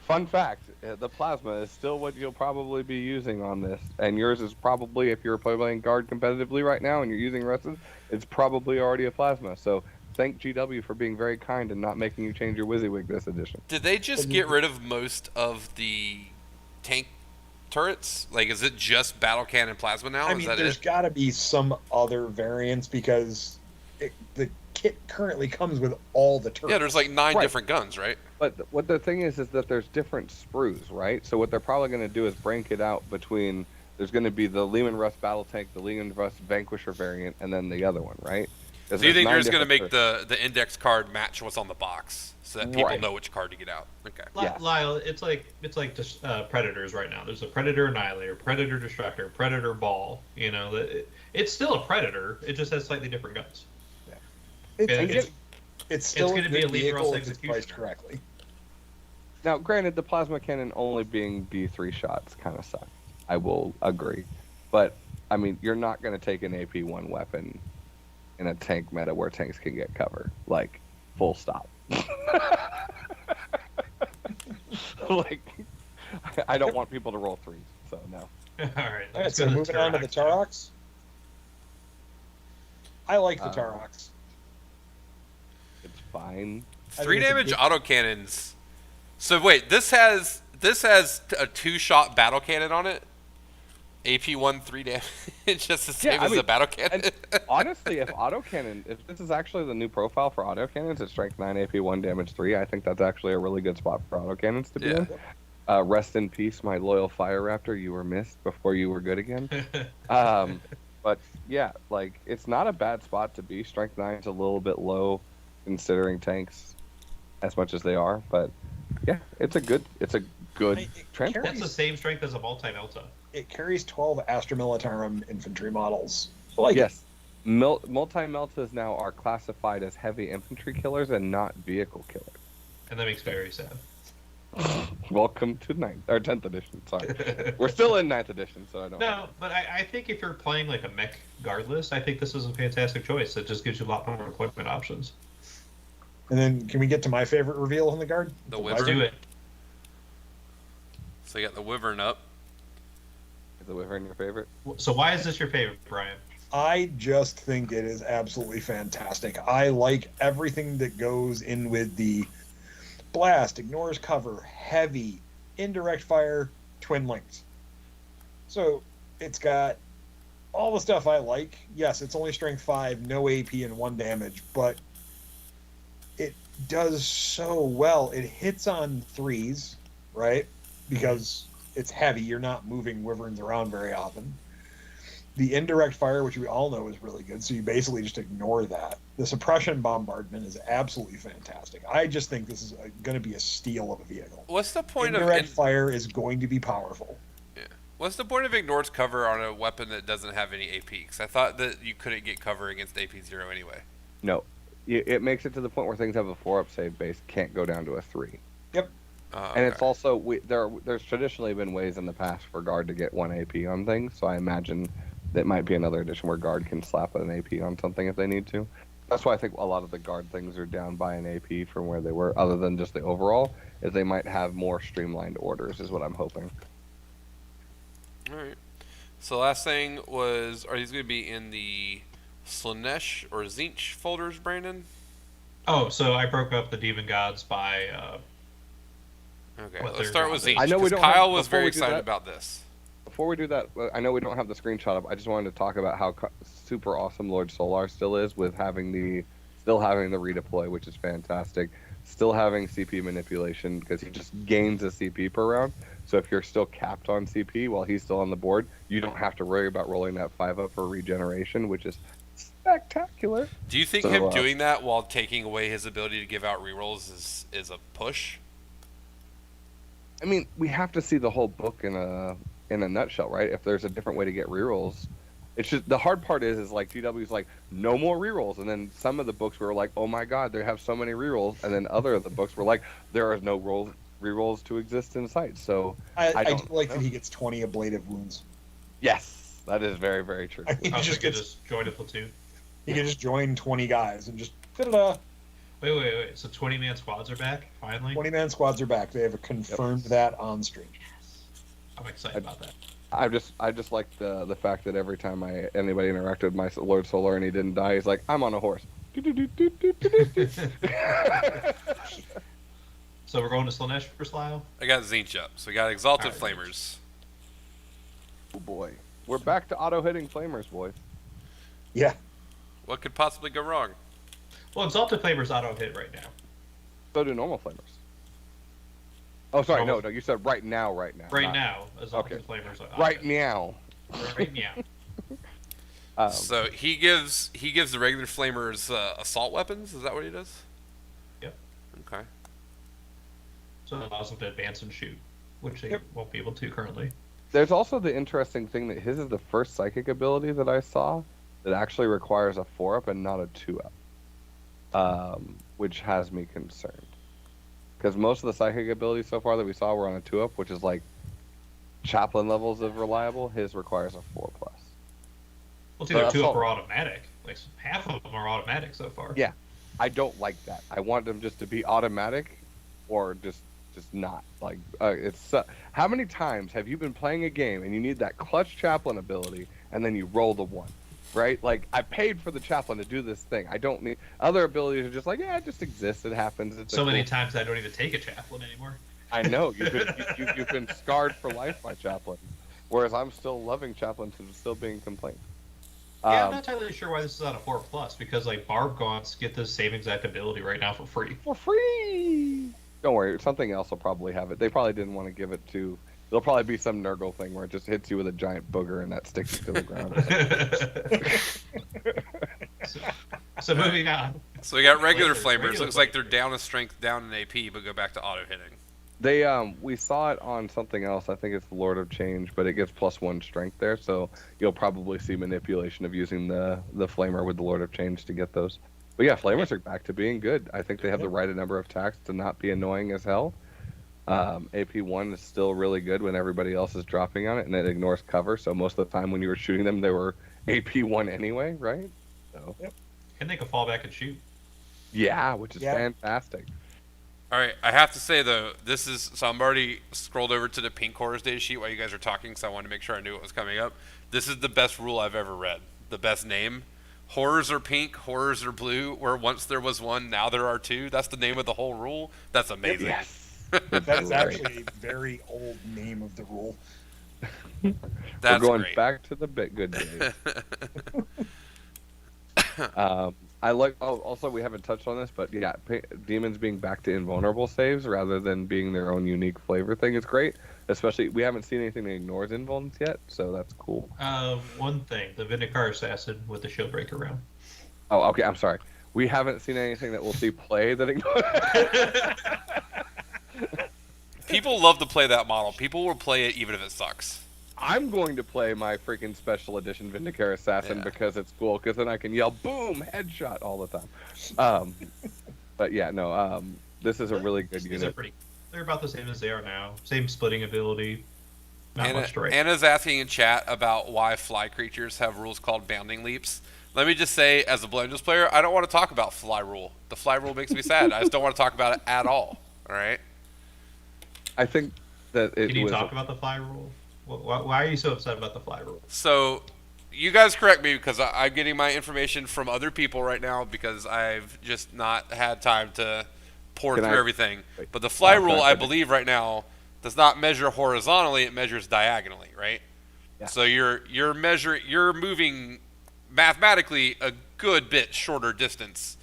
Fun fact, the plasma is still what you'll probably be using on this. And yours is probably, if you're playing guard competitively right now and you're using Russes, it's probably already a plasma. So thank GW for being very kind and not making you change your WYSIWYG this edition.
Did they just get rid of most of the tank turrets? Like, is it just battle cannon plasma now?
I
Is
mean,
that
there's
it?
got to be some other variants because the kit currently comes with all the turrets.
Yeah, there's like 9
Right.
different guns, right?
But what the thing is that there's different sprues, right? So what they're probably going to do is break it out between, there's going to be the Lehman Russ battle tank, the Lehman Russ Vanquisher variant, and then the other one, right?
Do you think they're just going to make the index card match what's on the box so that people
Right.
know which card to get out? Okay.
Yeah.
Lyle, it's like just predators right now. There's a predator annihilator, predator destructor, predator ball. You know, it's still a predator. It just has slightly different guns.
It's still
gonna
a
be
good
a Lehman
vehicle
Russ
if it's priced
executioner.
correctly.
Now, granted, the plasma cannon only being B3 shots kind of sucks. I will agree. But, I mean, you're not going to take an AP1 weapon in a tank meta where tanks can get cover. Like, full stop. Like, I don't want people to roll 3s, so no.
All right.
All right,
let's
so
go to
moving on to the
Turok.
Taroks. I like the Taroks.
It's fine.
I
3
think it's a
damage
good-
autocannons. So wait, this has a 2-shot battle cannon on it. AP1 3 damage, just the same
Yeah, I
as
mean,
the battle cannon.
And honestly, if this is actually the new profile for autocannons, it's strength 9, AP1, damage 3. I think that's actually a really good spot for autocannons to be
Yeah.
in. Rest in peace, my loyal Fire Raptor. You were missed before you were good again. But yeah, like it's not a bad spot to be. Strength 9 is a little bit low considering tanks as much as they are, but yeah, it's a good
It
transport.
That's the same strength as a multi-melta.
It carries 12 Astra Militarum infantry models. I like
Yes. Multi-meltas now are classified as heavy infantry killers and not vehicle killers.
And that makes me very sad.
Welcome to 10th edition. Sorry, we're still in 9th edition, so I don't.
No, but I think if you're playing like a mech guard list, I think this is a fantastic choice. It just gives you a lot more equipment options.
And then, can we get to my favorite reveal in the guard?
The
Let's
Wyvern.
do it.
So you got the Wyvern up.
Is the Wyvern your favorite?
So why is this your favorite, Brian?
I just think it is absolutely fantastic. I like everything that goes in with the blast, ignores cover, heavy, indirect fire, twin links. So it's got all the stuff I like. Yes, it's only strength 5, no AP, and 1 damage, but it does so well. It hits on 3s, right? Because it's heavy. You're not moving wyverns around very often. The indirect fire, which we all know is really good, so you basically just ignore that. The suppression bombardment is absolutely fantastic. I just think this is going to be a steal of a vehicle.
What's the point
Indirect fire is going to be powerful.
What's the point of ignored cover on a weapon that doesn't have any AP? Because I thought that you couldn't get cover against AP0 anyway.
No. it makes it to the point where things have a 4-up save base can't go down to a 3.
Yep.
And it's also there's traditionally been ways in the past for guard to get 1 AP on things, so I imagine that might be another edition where guard can slap an AP on something if they need to. That's why I think a lot of the guard things are down by an AP from where they were, other than just the overall, is they might have more streamlined orders, is what I'm hoping.
All right. So last thing was, are these going to be in the Slanesh or Tzeentch folders, Brandon?
Oh, so I broke up the demon gods by.
Okay,
What
let's
they're
start with
not.
Tzeentch.
I know we
'cause
don't
Kyle
have-
was
before
very
we do
excited
that-
about this.
Before we do that, I know we don't have the screenshot up. I just wanted to talk about how super awesome Lord Solar still is with still having the redeploy, which is fantastic. Still having CP manipulation because he just gains a CP per round. So if you're still capped on CP while he's still on the board, you don't have to worry about rolling that 5-up for regeneration, which is spectacular.
Do you think
So,
him doing that while taking away his ability to give out rerolls is a push?
I mean, we have to see the whole book in a nutshell, right? If there's a different way to get rerolls, it's just the hard part is like GW's like no more rerolls, and then some of the books were like, oh my god, they have so many rerolls, and then other of the books were like, there are no rerolls to exist in sight. So
I do
don't
like
know.
that he gets 20 ablative wounds.
Yes, that is very, very true.
He
Oh,
just
so
gets
just join a platoon.
he can just join 20 guys and just da-da-da.
Wait. So 20-man squads are back finally.
20-man squads are back. They have confirmed that on stream.
I'm excited about that.
I just like the fact that every time anybody interacted with my Lord Solar and he didn't die, he's like, I'm on a horse.
So we're going to Slanesh for Lyle?
I got Tzeentch up, so we got Exalted
All right.
Flamers.
Oh boy, we're back to auto hitting flamers, boys.
Yeah.
What could possibly go wrong?
Well, Exalted Flamer's auto hit right now.
So do normal flamers. Oh, sorry,
Normal-
no, you said right now.
Right
not-
now, Exalted
okay.
Flamer's auto
Right
hit.
meow.
Right now.
So he gives the regular Flamers assault weapons. Is that what he does?
Yep.
Okay.
So it allows them to advance and shoot, which they
Yep.
won't be able to currently.
There's also the interesting thing that his is the first psychic ability that I saw that actually requires a 4-up and not a 2-up, which has me concerned. Because most of the psychic abilities so far that we saw were on a 2-up, which is like chaplain levels of reliable. His requires a 4+.
Well, it's
So
either
that's
2-up
all-
or automatic. Like half of them are automatic so far.
Yeah. I don't like that. I want them just to be automatic, or just not. Like it's how many times have you been playing a game and you need that clutch chaplain ability and then you roll the 1, right? Like I paid for the chaplain to do this thing. I don't need other abilities. Are just like it just exists. It happens. It's
So
a
many
cool-
times I don't even take a chaplain anymore.
I know you've been scarred for life by chaplains, whereas I'm still loving chaplains and still being complained.
Yeah, I'm not entirely sure why this is on a 4+, because like Barb Gaunts get this same exact ability right now for free.
For free. Don't worry, something else will probably have it. They probably didn't want to give it to. There'll probably be some Nurgle thing where it just hits you with a giant booger and that sticks you to the ground.
So moving on.
So we got regular
Flamers,
Flamers.
regular
Looks like they're
Flamers.
down a strength, down an AP, but go back to auto hitting.
They we saw it on something else. I think it's the Lord of Change, but it gets +1 strength there, so you'll probably see manipulation of using the flamer with the Lord of Change to get those. But yeah, flamers are back to being good. I think they have the right number of attacks to not be annoying as hell. AP1 is still really good when everybody else is dropping on it, and it ignores cover. So most of the time when you were shooting them, they were AP1 anyway, right? So
And they can fall back and shoot.
yeah, which is
Yeah.
fantastic.
All right, I have to say though, so I'm already scrolled over to the pink horrors data sheet while you guys are talking, so I wanted to make sure I knew what was coming up. This is the best rule I've ever read. The best name. Horrors are pink, horrors are blue, where once there was one, now there are two. That's the name of the whole rule. That's amazing.
Yes.
That is actually a very old name of the rule.
That's
We're going
great.
back to the good days. I like. Oh, also, we haven't touched on this, but yeah, demons being back to invulnerable saves rather than being their own unique flavor thing is great. Especially, we haven't seen anything that ignores invulns yet, so that's cool.
One thing, the Vindikar Assassin with the shield breaker round.
Oh, okay. I'm sorry. We haven't seen anything that we'll see play that ignores.
People love to play that model. People will play it even if it sucks.
I'm going to play my freaking special edition Vindicare Assassin because it's cool, because then I can yell, boom, headshot all the time. But yeah, no, this is a really good unit.
They're about the same as they are now. Same splitting ability. Not much to write.
Anna's asking in chat about why fly creatures have rules called bounding leaps. Let me just say, as a Blenders player, I don't want to talk about fly rule. The fly rule makes me sad. I just don't want to talk about it at all. All right?
I think that it
Can you
was
talk about the fly rule? Why are you so upset about the fly rule?
So, you guys correct me because I'm getting my information from other people right now because I've just not had time to pour through everything. But the fly rule, I believe right now, does not measure horizontally; it measures diagonally, right? Yeah. So you're moving mathematically a good bit shorter distance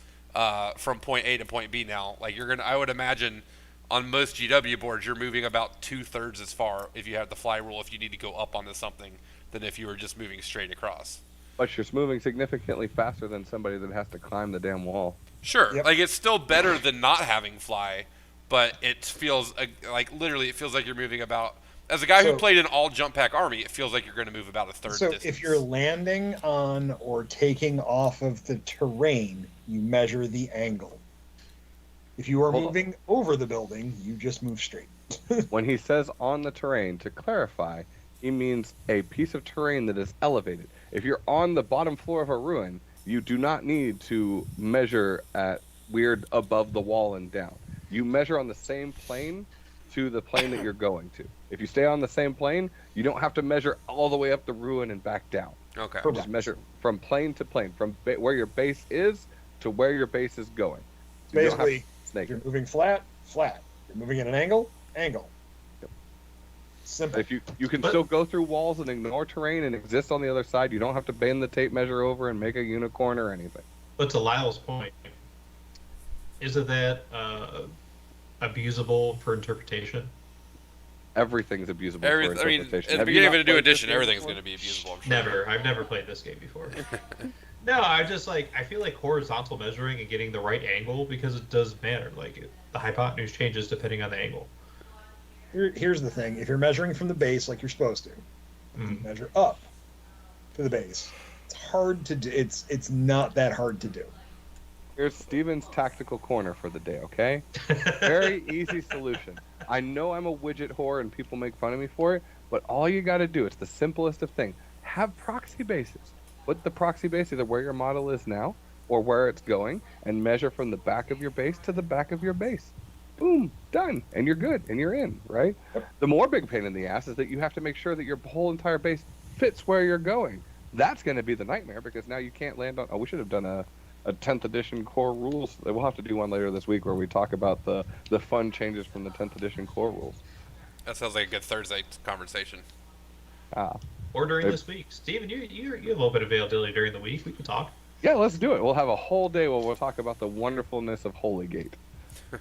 from point A to point B now. Like I would imagine. On most GW boards, you're moving about 2/3 as far if you have the fly rule if you need to go up onto something than if you were just moving straight across.
But you're moving significantly faster than somebody that has to climb the damn wall.
Sure. Yep. Like, it's still better than not having fly, but it feels like literally it feels like you're moving about... As a guy who played an all jump pack army, it feels like you're going to move about a third distance.
So if you're landing on or taking off of the terrain, you measure the angle. If you are moving over the building, you just move straight.
When he says on the terrain, to clarify, he means a piece of terrain that is elevated. If you're on the bottom floor of a ruin, you do not need to measure at weird above the wall and down. You measure on the same plane to the plane that you're going to. If you stay on the same plane, you don't have to measure all the way up the ruin and back down.
Okay.
Just measure from plane to plane, from where your base is to where your base is going.
So basically, you're moving flat. You're moving at an angle. Yep. Simple.
If you can still go through walls and ignore terrain and exist on the other side, you don't have to bend the tape measure over and make a unicorn or anything.
But to Lyle's point, isn't that abusable for interpretation?
Everything's abusable for interpretation.
At the beginning of a new edition, everything's going to be abusable. I'm sure.
Never. I've never played this game before. No, I feel like horizontal measuring and getting the right angle, because it does matter. Like, the hypotenuse changes depending on the angle.
Here's the thing: if you're measuring from the base like you're supposed to, measure up to the base. It's hard to do. It's not that hard to do.
Here's Steven's tactical corner for the day. Okay, very easy solution. I know I'm a widget whore and people make fun of me for it, but all you got to do, it's the simplest of things: have proxy bases. Put the proxy base either where your model is now or where it's going, and measure from the back of your base to the back of your base. Boom, done, and you're good, and you're in, right? Yep. The more big pain in the ass is that you have to make sure that your whole entire base fits where you're going. That's going to be the nightmare, because now you can't land on... Oh, we should have done a 10th edition core rules. We'll have to do one later this week where we talk about the fun changes from the 10th edition core rules.
That sounds like a good Thursday conversation.
Or during this week. Steven, you have a little bit of availability during the week. We can talk.
Yeah, let's do it. We'll have a whole day where we'll talk about the wonderfulness of Holy Gate. If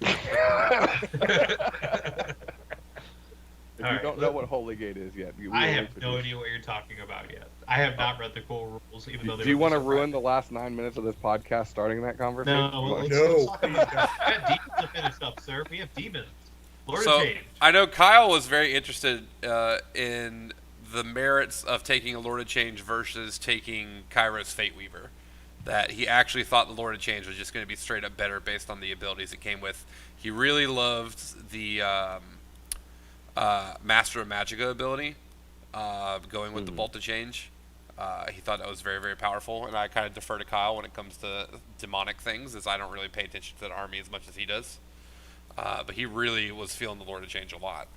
you don't know what Holy Gate is yet,
I have no idea what you're talking about yet. I have not read the core rules, even though.
Do you want to ruin the last 9 minutes of this podcast starting that conversation?
No, let's talk about that. We have demons to finish up, sir. We have demons. Lord of Change.
I know Kyle was very interested in the merits of taking a Lord of Change versus taking Kairos Fate Weaver. That he actually thought the Lord of Change was just going to be straight up better based on the abilities it came with. He really loved the Master of Magicka ability, going with the Bolt of Change. He thought that was very, very powerful, and I kind of defer to Kyle when it comes to demonic things, as I don't really pay attention to the army as much as he does. But he really was feeling the Lord of Change a lot.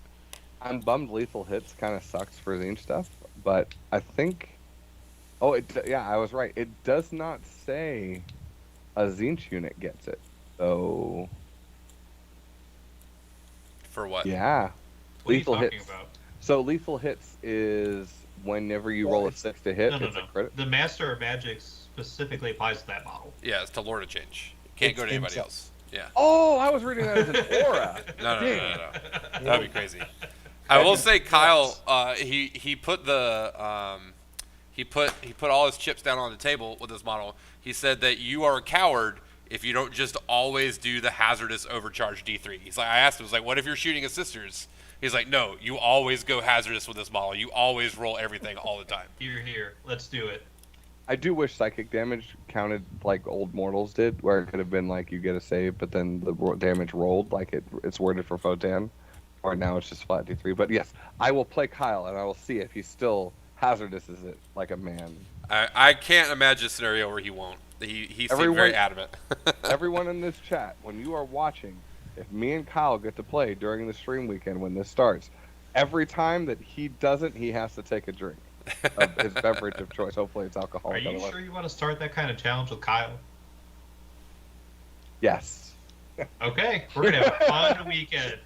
I'm bummed lethal hits kind of sucks for Zinch stuff, but I think... Oh, I was right. It does not say a Zinch unit gets it. So...
For what?
Yeah.
What lethal are you talking
hits.
About?
So lethal hits is whenever you roll a 6 to hit, it's a crit.
The Master of Magic specifically applies to that model.
Yeah, it's to Lord of Change. Can't go to anybody else. Yeah.
Oh, I was reading that as an aura.
No. That'd be crazy. I will say, Kyle, he put the he put all his chips down on the table with his model. He said that you are a coward if you don't just always do the hazardous overcharge D3. He's like, I asked him, I was like, what if you're shooting at sisters? He's like, no, you always go hazardous with this model. You always roll everything all the time.
Here. Let's do it.
I do wish psychic damage counted like old mortals did, where it could have been like you get a save, but then the damage rolled like it's worded for Photan. Or now it's just flat D3. But yes, I will play Kyle and I will see if he still hazardous is it like a man.
I can't imagine a scenario where he won't. He seemed very adamant.
Everyone in this chat, when you are watching, if me and Kyle get to play during the stream weekend when this starts, every time that he doesn't, he has to take a drink of his beverage of choice. Hopefully it's alcohol.
Are you sure you want to start that kind of challenge with Kyle?
Yes.
Okay, we're gonna have a fun weekend.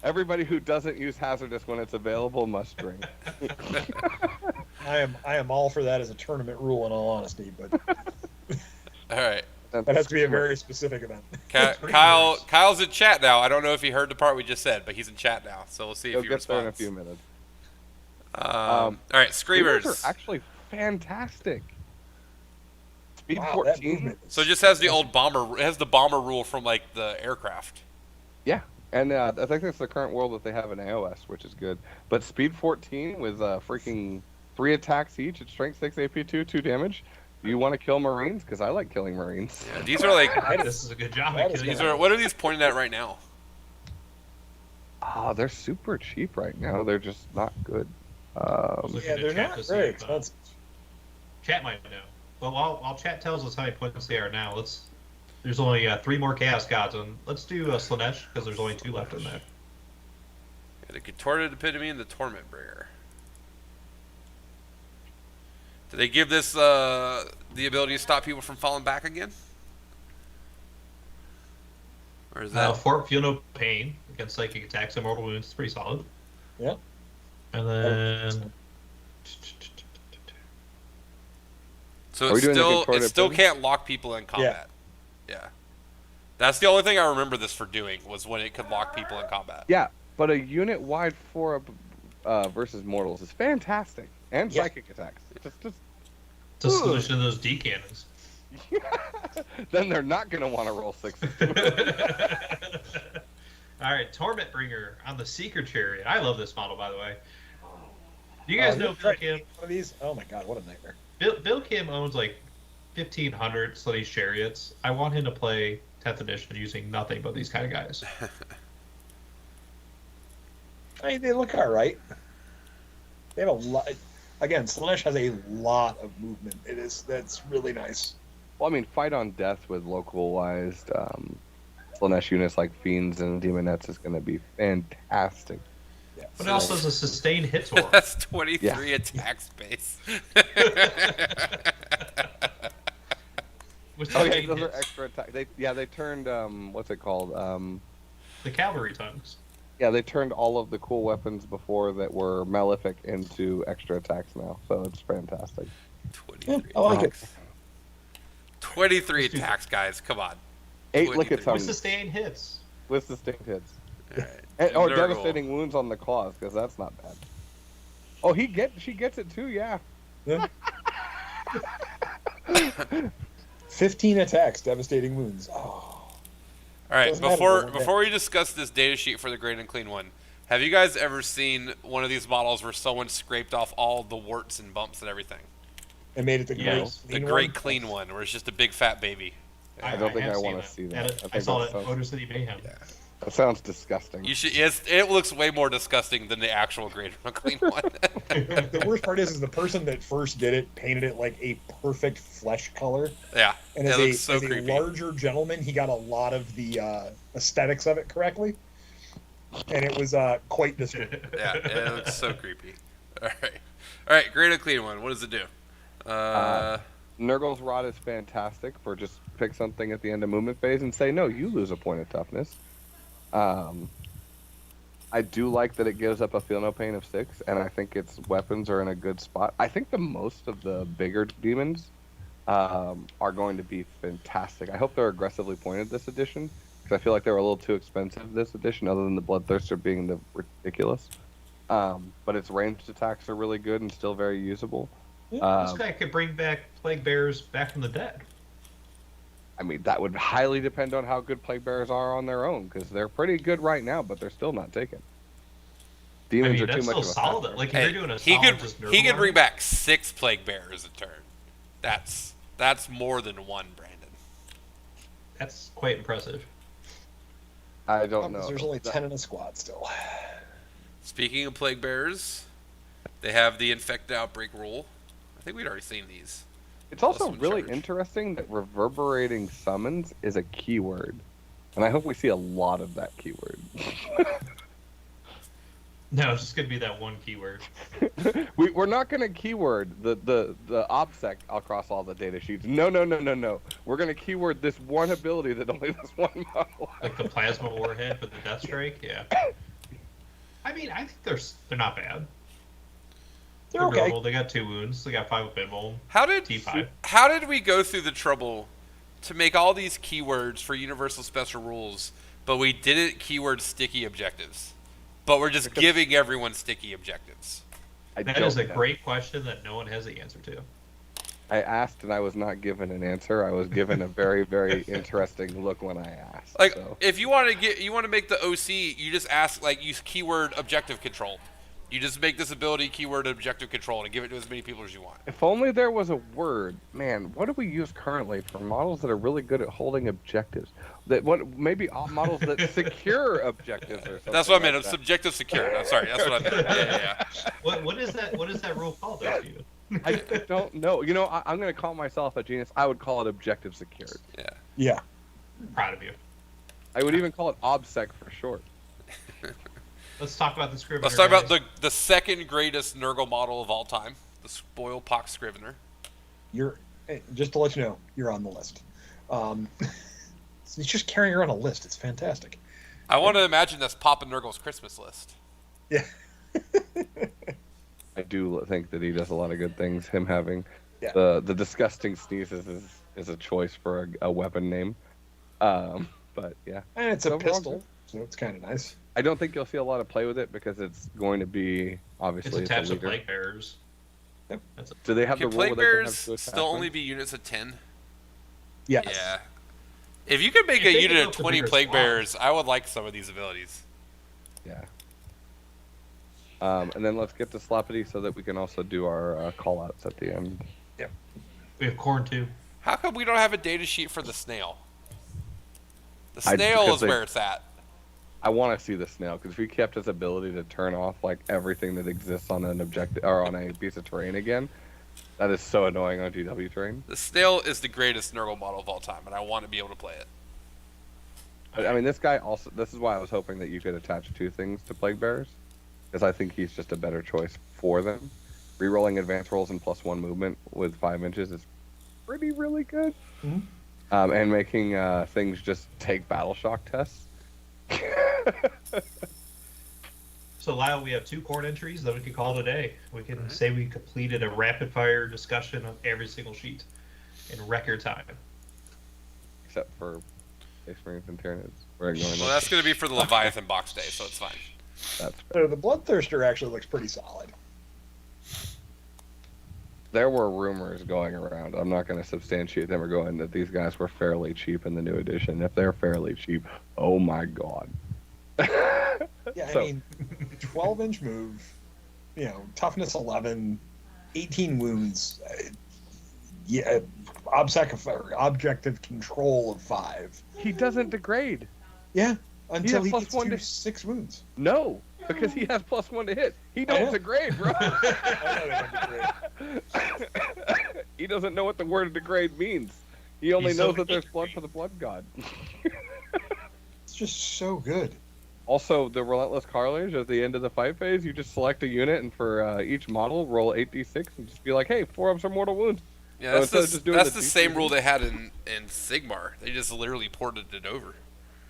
Everybody who doesn't use hazardous when it's available must drink.
I am all for that as a tournament rule, in all honesty, but
All right.
that has to be a very specific event.
Kyle's in chat now. I don't know if he heard the part we just said, but he's in chat now, so we'll see if
He'll
he
get there in a
responds.
few minutes.
All right, Screamers.
These are actually fantastic. Speed
Wow, that
14.
movement.
So it just has the old bomber. It has the bomber rule from like the aircraft.
Yeah, and I think that's the current world that they have in AOS, which is good. But speed 14 with freaking 3 attacks each at strength 6 AP2, 2 damage. Do you want to kill Marines? Because I like killing Marines.
Yeah, these are like.
This is a good job.
That is
These are. What are these pointing at right now?
Oh, they're super cheap right now. They're just not good.
Yeah, they're not very expensive.
Chat might know. Well, while chat tells us how many points they are now, there's only 3 more Chaos Gods, and let's do Slanesh, because there's only 2 left in there.
Yeah, the Contorted Epitome and the Torment Bringer. Do they give this the ability to stop people from falling back again? Or is that...
Feel no pain against psychic attacks and mortal wounds. It's pretty solid.
Yeah.
And then...
So it still can't lock people in combat. Yeah. That's the only thing I remember this for doing, was when it could lock people in combat.
Yeah, but a unit-wide 4 versus mortals is fantastic. And psychic attacks.
It's a solution to those D cannons.
Then they're not going to want to roll 6.
Alright, Torment Bringer on the Seeker Chariot. I love this model, by the way. Do you guys know Bill Kim?
One of these? Oh my god, what a nightmare.
Bill Kim owns like 1,500 Slutty Chariots. I want him to play 10th edition using nothing but these kind of guys.
I mean, they look alright. They have a lot. Again, Slanesh has a lot of movement. That's really nice.
Well, I mean, fight on death with localized Slanesh units like Fiends and Demonettes is going to be fantastic.
Yeah.
But it also has a sustained hit to
That's 23 attack space.
Oh yeah, those are extra attack. They turned what's it called?
The cavalry tongues.
Yeah, they turned all of the cool weapons before that were malefic into extra attacks now, so it's fantastic.
23
I like it.
23 attacks, guys. Come on.
8 lick
With
tongues
sustained hits.
with distinct hits.
All right.
Or
Nurgle.
devastating wounds on the claws, because that's not bad. Oh, she gets it too, yeah.
15 attacks, devastating wounds. Oh.
All right,
Doesn't matter,
before we discuss this data sheet for the Great and Clean one, have you guys ever seen one of these models where someone scraped off all the warts and bumps and everything?
And made it the
Great Clean one, where it's just a big fat baby.
I don't think
have
I
seen
want to see that.
I saw that
that
in Motor City Mayhem.
Yeah.
That sounds disgusting.
You should. It looks way more disgusting than the actual Great and Clean one.
The worst part is the person that first did it painted it like a perfect flesh color.
Yeah,
And
it
as,
looks so
a
creepy.
larger gentleman, he got a lot of the aesthetics of it correctly. And it was quite disturbing.
Yeah, it looks so creepy. All right, Great and Clean one. What does it do?
Nurgle's Rod is fantastic for just pick something at the end of movement phase and say, no, you lose a point of toughness. I do like that it gives up a feel no pain of 6, and I think its weapons are in a good spot. I think the most of the bigger demons are going to be fantastic. I hope they're aggressively pointed this edition, because I feel like they were a little too expensive this edition, other than the Bloodthirster being the ridiculous. But its ranged attacks are really good and still very usable.
This
Um,
guy could bring back plague bears back from the dead.
I mean, that would highly depend on how good plague bearers are on their own, because they're pretty good right now, but they're still not taken.
I
Demons
mean,
are too
that's
much
still
of a
solid.
factor.
Like, if
Hey,
you're doing a
he
solid
could
just
he could
Nurgle
bring
army,
back 6 plague bearers a turn. That's more than one, Brandon.
that's quite impressive.
I don't know.
There's only 10 in a squad still.
Speaking of plague bearers, they have the infected outbreak rule. I think we'd already seen these.
It's also
Plus one
really
charge.
interesting that reverberating summons is a keyword. And I hope we see a lot of that keyword.
No, it's just gonna be that one keyword.
We're not going to keyword the OBSEC across all the data sheets. No. We're going to keyword this one ability that only this one model has.
Like the plasma warhead for the Death Strike, yeah. I mean, I think they're not bad.
They're okay.
Normal. They got 2 wounds. They got 5 with pinball.
How did
T5.
we go through the trouble to make all these keywords for universal special rules, but we didn't keyword sticky objectives? But we're just giving everyone sticky objectives.
That is a great question that no one has the answer to.
I asked and I was not given an answer. I was given a very, very interesting look when I asked.
Like,
so.
if you want to make the OC, you just ask, like, use keyword objective control. You just make this ability keyword objective control and give it to as many people as you want.
If only there was a word, man. What do we use currently for models that are really good at holding objectives? Maybe models that secure objectives or something.
That's what I meant.
like that.
Subjective secured. I'm sorry. That's what I meant. Yeah.
What is that? What is that rule called, though, Steven?
I don't know. You know, I'm going to call myself a genius. I would call it objective secured.
Yeah.
Yeah.
Proud of you.
I would even call it OBSEC for short.
Let's talk about the Scrivener.
Let's talk about
guys.
the second greatest Nurgle model of all time, the Spoil Pox Scrivener.
Just to let you know, you're on the list. It's just carrying around a list. It's fantastic.
I want to imagine that's Papa Nurgle's Christmas list.
Yeah.
I do think that he does a lot of good things. Him having
Yeah.
the disgusting sneezes is a choice for a weapon name. But yeah,
And it's a
Overall
pistol,
good.
so it's kind of nice.
I don't think you'll see a lot of play with it because it's going to be
It's
obviously
attached
it's
to
a leader.
plague bearers.
Yep.
That's
Do they have
Can
the rule
plague
where they can
bears
have two
still only
attachments?
be units of 10?
Yes.
Yeah. If you could make
If
a
they
unit
could
of
go for
20
bigger
plague
squads.
bears, I would like some of these abilities.
Yeah. And then let's get to Slappity so that we can also do our call outs at the end.
we have corn too.
How come we don't have a data sheet for the snail? The
I-
snail
because
is
they-
where it's at.
I want to see the snail because if he kept his ability to turn off like everything that exists on an objective or on a piece of terrain again, that is so annoying on GW terrain.
The snail is the greatest Nurgle model of all time, and I want to be able to play it.
But, I mean, this guy also. This is why I was hoping that you could attach 2 things to Plague Bearers, because I think he's just a better choice for them. Rerolling advance rolls and +1 movement with 5 inches is really good.
Mhm.
And making things just take battle shock tests.
So, Lyle, we have 2 corn entries that we could call today. We can say we completed a rapid fire discussion of every single sheet in record time.
Except for Space Marines and Tyranids. We're ignoring
Well,
that.
that's going to be for the Leviathan box day, so it's fine.
That's
The Bloodthirster actually looks pretty solid.
There were rumors going around. I'm not going to substantiate them or go in that these guys were fairly cheap in the new edition. If they're fairly cheap, oh my god.
Yeah,
So-
I mean, 12-inch move, toughness 11, 18 wounds, yeah, objective control of 5.
He doesn't degrade.
Yeah, until he
plus
gets
one
to
to-
6 wounds.
No, because he has +1 to hit. He
I
don't
know.
degrade, bro.
I know they don't
He doesn't know what the word degrade means. He only
He's so
knows that there's
angry.
blood for the blood god.
It's just so good.
Also, the Relentless Carnage at the end of the fight phase, you just select a unit and for each model, roll 8d6 and just be like, hey, 4 of them are mortal wounds.
Yeah,
So
that's
instead of just doing
that's
the
the same
DC
rule they had in Sigmar. They just literally ported it over.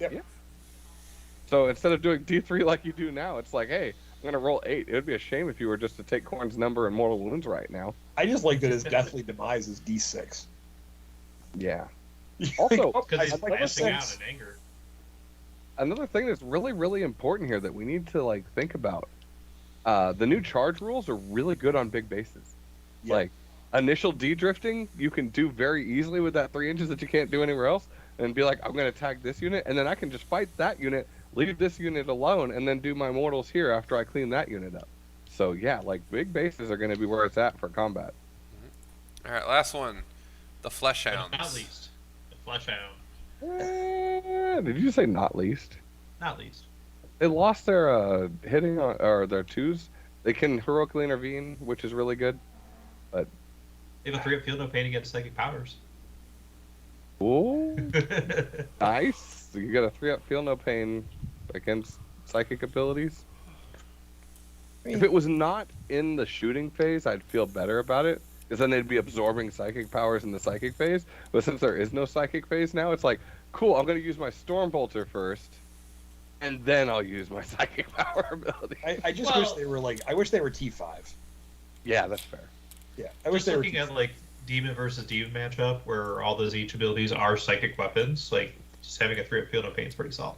Yep.
Yeah. So instead of doing D3 like you do now, it's like, hey, I'm going to roll 8. It would be a shame if you were just to take Korn's number and mortal wounds right now.
I just like that his deathly demise is D6.
Yeah. Also,
Because he's
I'd like to
lashing out
sense-
in anger.
another thing that's really important here that we need to think about. The new charge rules are really good on big bases.
Yeah.
Like initial de-drifting you can do very easily with that 3 inches that you can't do anywhere else, and be like, I'm going to attack this unit, and then I can just fight that unit, leave this unit alone, and then do my mortals here after I clean that unit up. So yeah, like big bases are going to be where it's at for combat.
All right, last one, the Flesh
But
Hounds.
not least, the Flesh Hound.
Did you say not least?
Not least.
They lost their hitting on, or their twos. They can heroically intervene, which is really good. But
They have a 3-up field no pain against psychic powers.
ooh, nice. You got a 3-up feel no pain against psychic abilities. If it was not in the shooting phase, I'd feel better about it, because then they'd be absorbing psychic powers in the psychic phase. But since there is no psychic phase now, it's like, cool, I'm going to use my Stormbolter first, and then I'll use my psychic power ability.
I just wish they were like. I wish they were T5.
Yeah, that's fair.
Yeah, I wish
Just
they were.
looking at like demon versus demon matchup, where all those each abilities are psychic weapons, like just having a 3-up field no pain is pretty solid.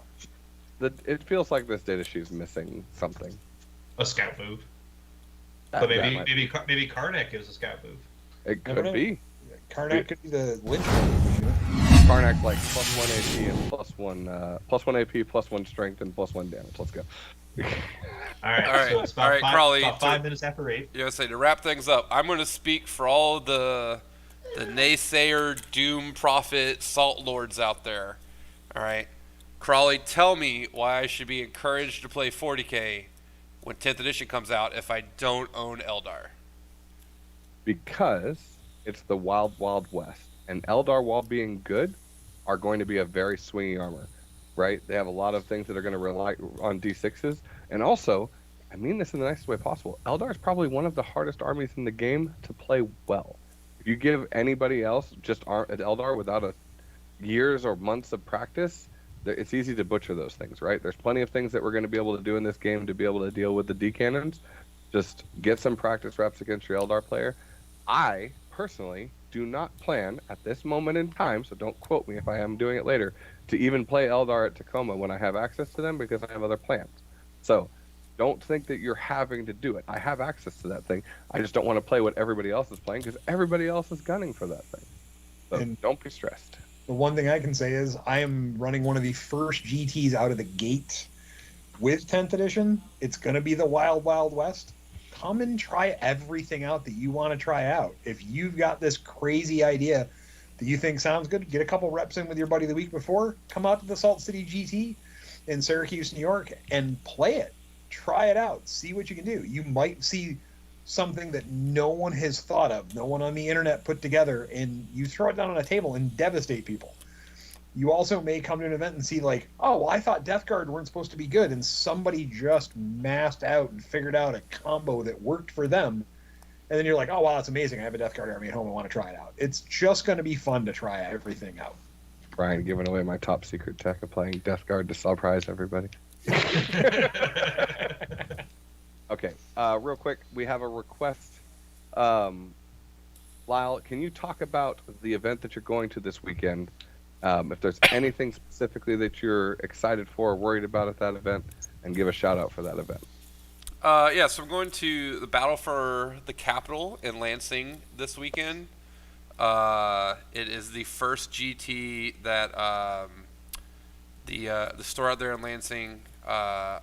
It feels like this data sheet's missing something.
A scout move,
That-
but
that
maybe
might-
maybe Karnak gives a scout move.
it
Never
could
know.
be.
Karnak could be the lynch.
Karnak like +1 AP and +1 AP, +1 strength, and +1 damage. Let's go.
All right,
All right,
so it's
all right, Crawley,
about 5 minutes after 8.
You know, say to wrap things up, I'm going to speak for all of the naysayer, doom prophet, salt lords out there. All right, Crawley, tell me why I should be encouraged to play 40k when 10th edition comes out if I don't own Eldar.
Because it's the wild, wild west, and Eldar, while being good, are going to be a very swingy armor, right? They have a lot of things that are going to rely on D6s, and also, I mean this in the nicest way possible, Eldar is probably one of the hardest armies in the game to play well. If you give anybody else just an Eldar without years or months of practice, it's easy to butcher those things, right? There's plenty of things that we're going to be able to do in this game to be able to deal with the D cannons. Just get some practice reps against your Eldar player. I personally do not plan at this moment in time, so don't quote me if I am doing it later, to even play Eldar at Tacoma when I have access to them, because I have other plans. So don't think that you're having to do it. I have access to that thing. I just don't want to play what everybody else is playing, because everybody else is gunning for that thing. So
And-
don't be stressed.
The one thing I can say is I am running one of the first GTs out of the gate with 10th edition. It's going to be the Wild Wild West. Come and try everything out that you want to try out. If you've got this crazy idea that you think sounds good, get a couple reps in with your buddy the week before, come out to the Salt City GT in Syracuse, New York, and play it. Try it out. See what you can do. You might see something that no one has thought of, no one on the internet put together, and you throw it down on a table and devastate people. You also may come to an event and see like, oh, well, I thought Death Guard weren't supposed to be good, and somebody just massed out and figured out a combo that worked for them, and then you're like, oh, wow, that's amazing. I have a Death Guard army at home. I want to try it out. It's just going to be fun to try everything out.
Brian giving away my top secret tech of playing Death Guard to surprise everybody. Okay, real quick, we have a request. Lyle, can you talk about the event that you're going to this weekend? If there's anything specifically that you're excited for or worried about at that event, and give a shout out for that event.
Yeah, so I'm going to the Battle for the Capital in Lansing this weekend. It is the first GT that the store out there in Lansing. I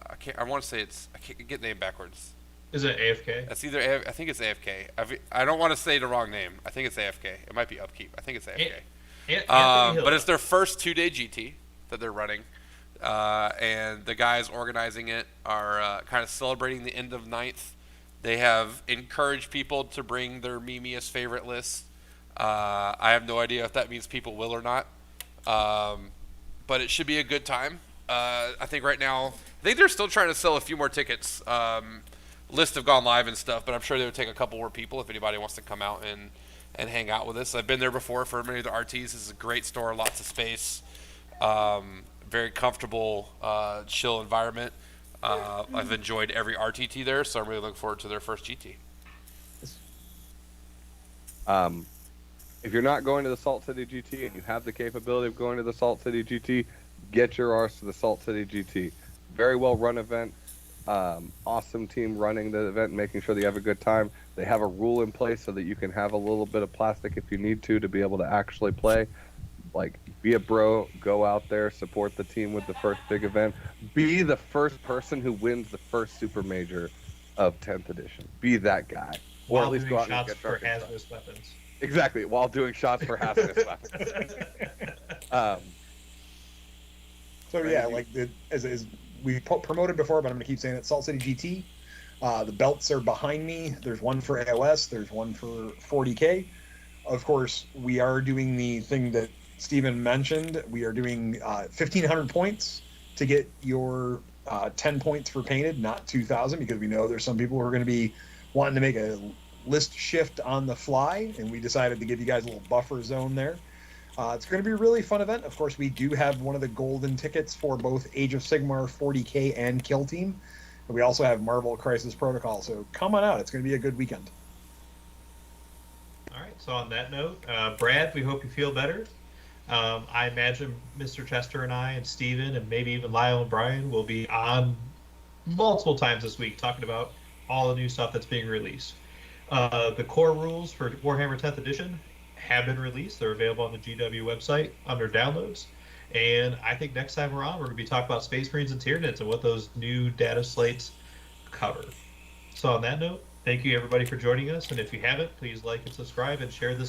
want to say I can't get the name backwards.
Is it AFK?
That's either I think it's AFK. I don't want to say the wrong name. I think it's AFK. It might be Upkeep. I think it's AFK.
Anthony Hill.
But it's their first 2-day GT that they're running, and the guys organizing it are kind of celebrating the end of 9th. They have encouraged people to bring their memeiest favorite lists. I have no idea if that means people will or not, but it should be a good time. I think right now, they're still trying to sell a few more tickets. Lists have gone live and stuff, but I'm sure they would take a couple more people if anybody wants to come out and hang out with us. I've been there before for many of the RTs. This is a great store, lots of space, very comfortable, chill environment. I've enjoyed every RTT there, so I'm really looking forward to their first GT.
If you're not going to the Salt City GT and you have the capability of going to the Salt City GT, get your arse to the Salt City GT. Very well run event. Awesome team running the event, making sure that you have a good time. They have a rule in place so that you can have a little bit of plastic if you need to be able to actually play. Like, be a bro, go out there, support the team with the first big event. Be the first person who wins the first super major of 10th edition. Be that guy. Or
While
at least
doing
go out and
shots
get
for
drunk and stuff.
hazardous weapons.
Exactly, while doing shots for hazardous weapons.
So yeah, like as we promoted before, but I'm gonna keep saying it. Salt City GT. The belts are behind me. There's one for AOS. There's one for 40K. Of course, we are doing the thing that Steven mentioned. We are doing 1,500 points to get your 10 points for painted, not 2,000, because we know there's some people who are going to be wanting to make a list shift on the fly, and we decided to give you guys a little buffer zone there. It's going to be a really fun event. Of course, we do have one of the golden tickets for both Age of Sigmar, 40K, and Kill Team. And we also have Marvel Crisis Protocol, so come on out. It's going to be a good weekend.
All right. So on that note, Brad, we hope you feel better. I imagine Mr. Chester and I and Steven and maybe even Lyle and Brian will be on multiple times this week talking about all the new stuff that's being released. The core rules for Warhammer 10th Edition have been released. They're available on the GW website under downloads. And I think next time we're on, we're going to be talking about Space Marines and Tyranids and what those new data slates cover. So on that note, thank you everybody for joining us. And if you haven't, please like and subscribe and share this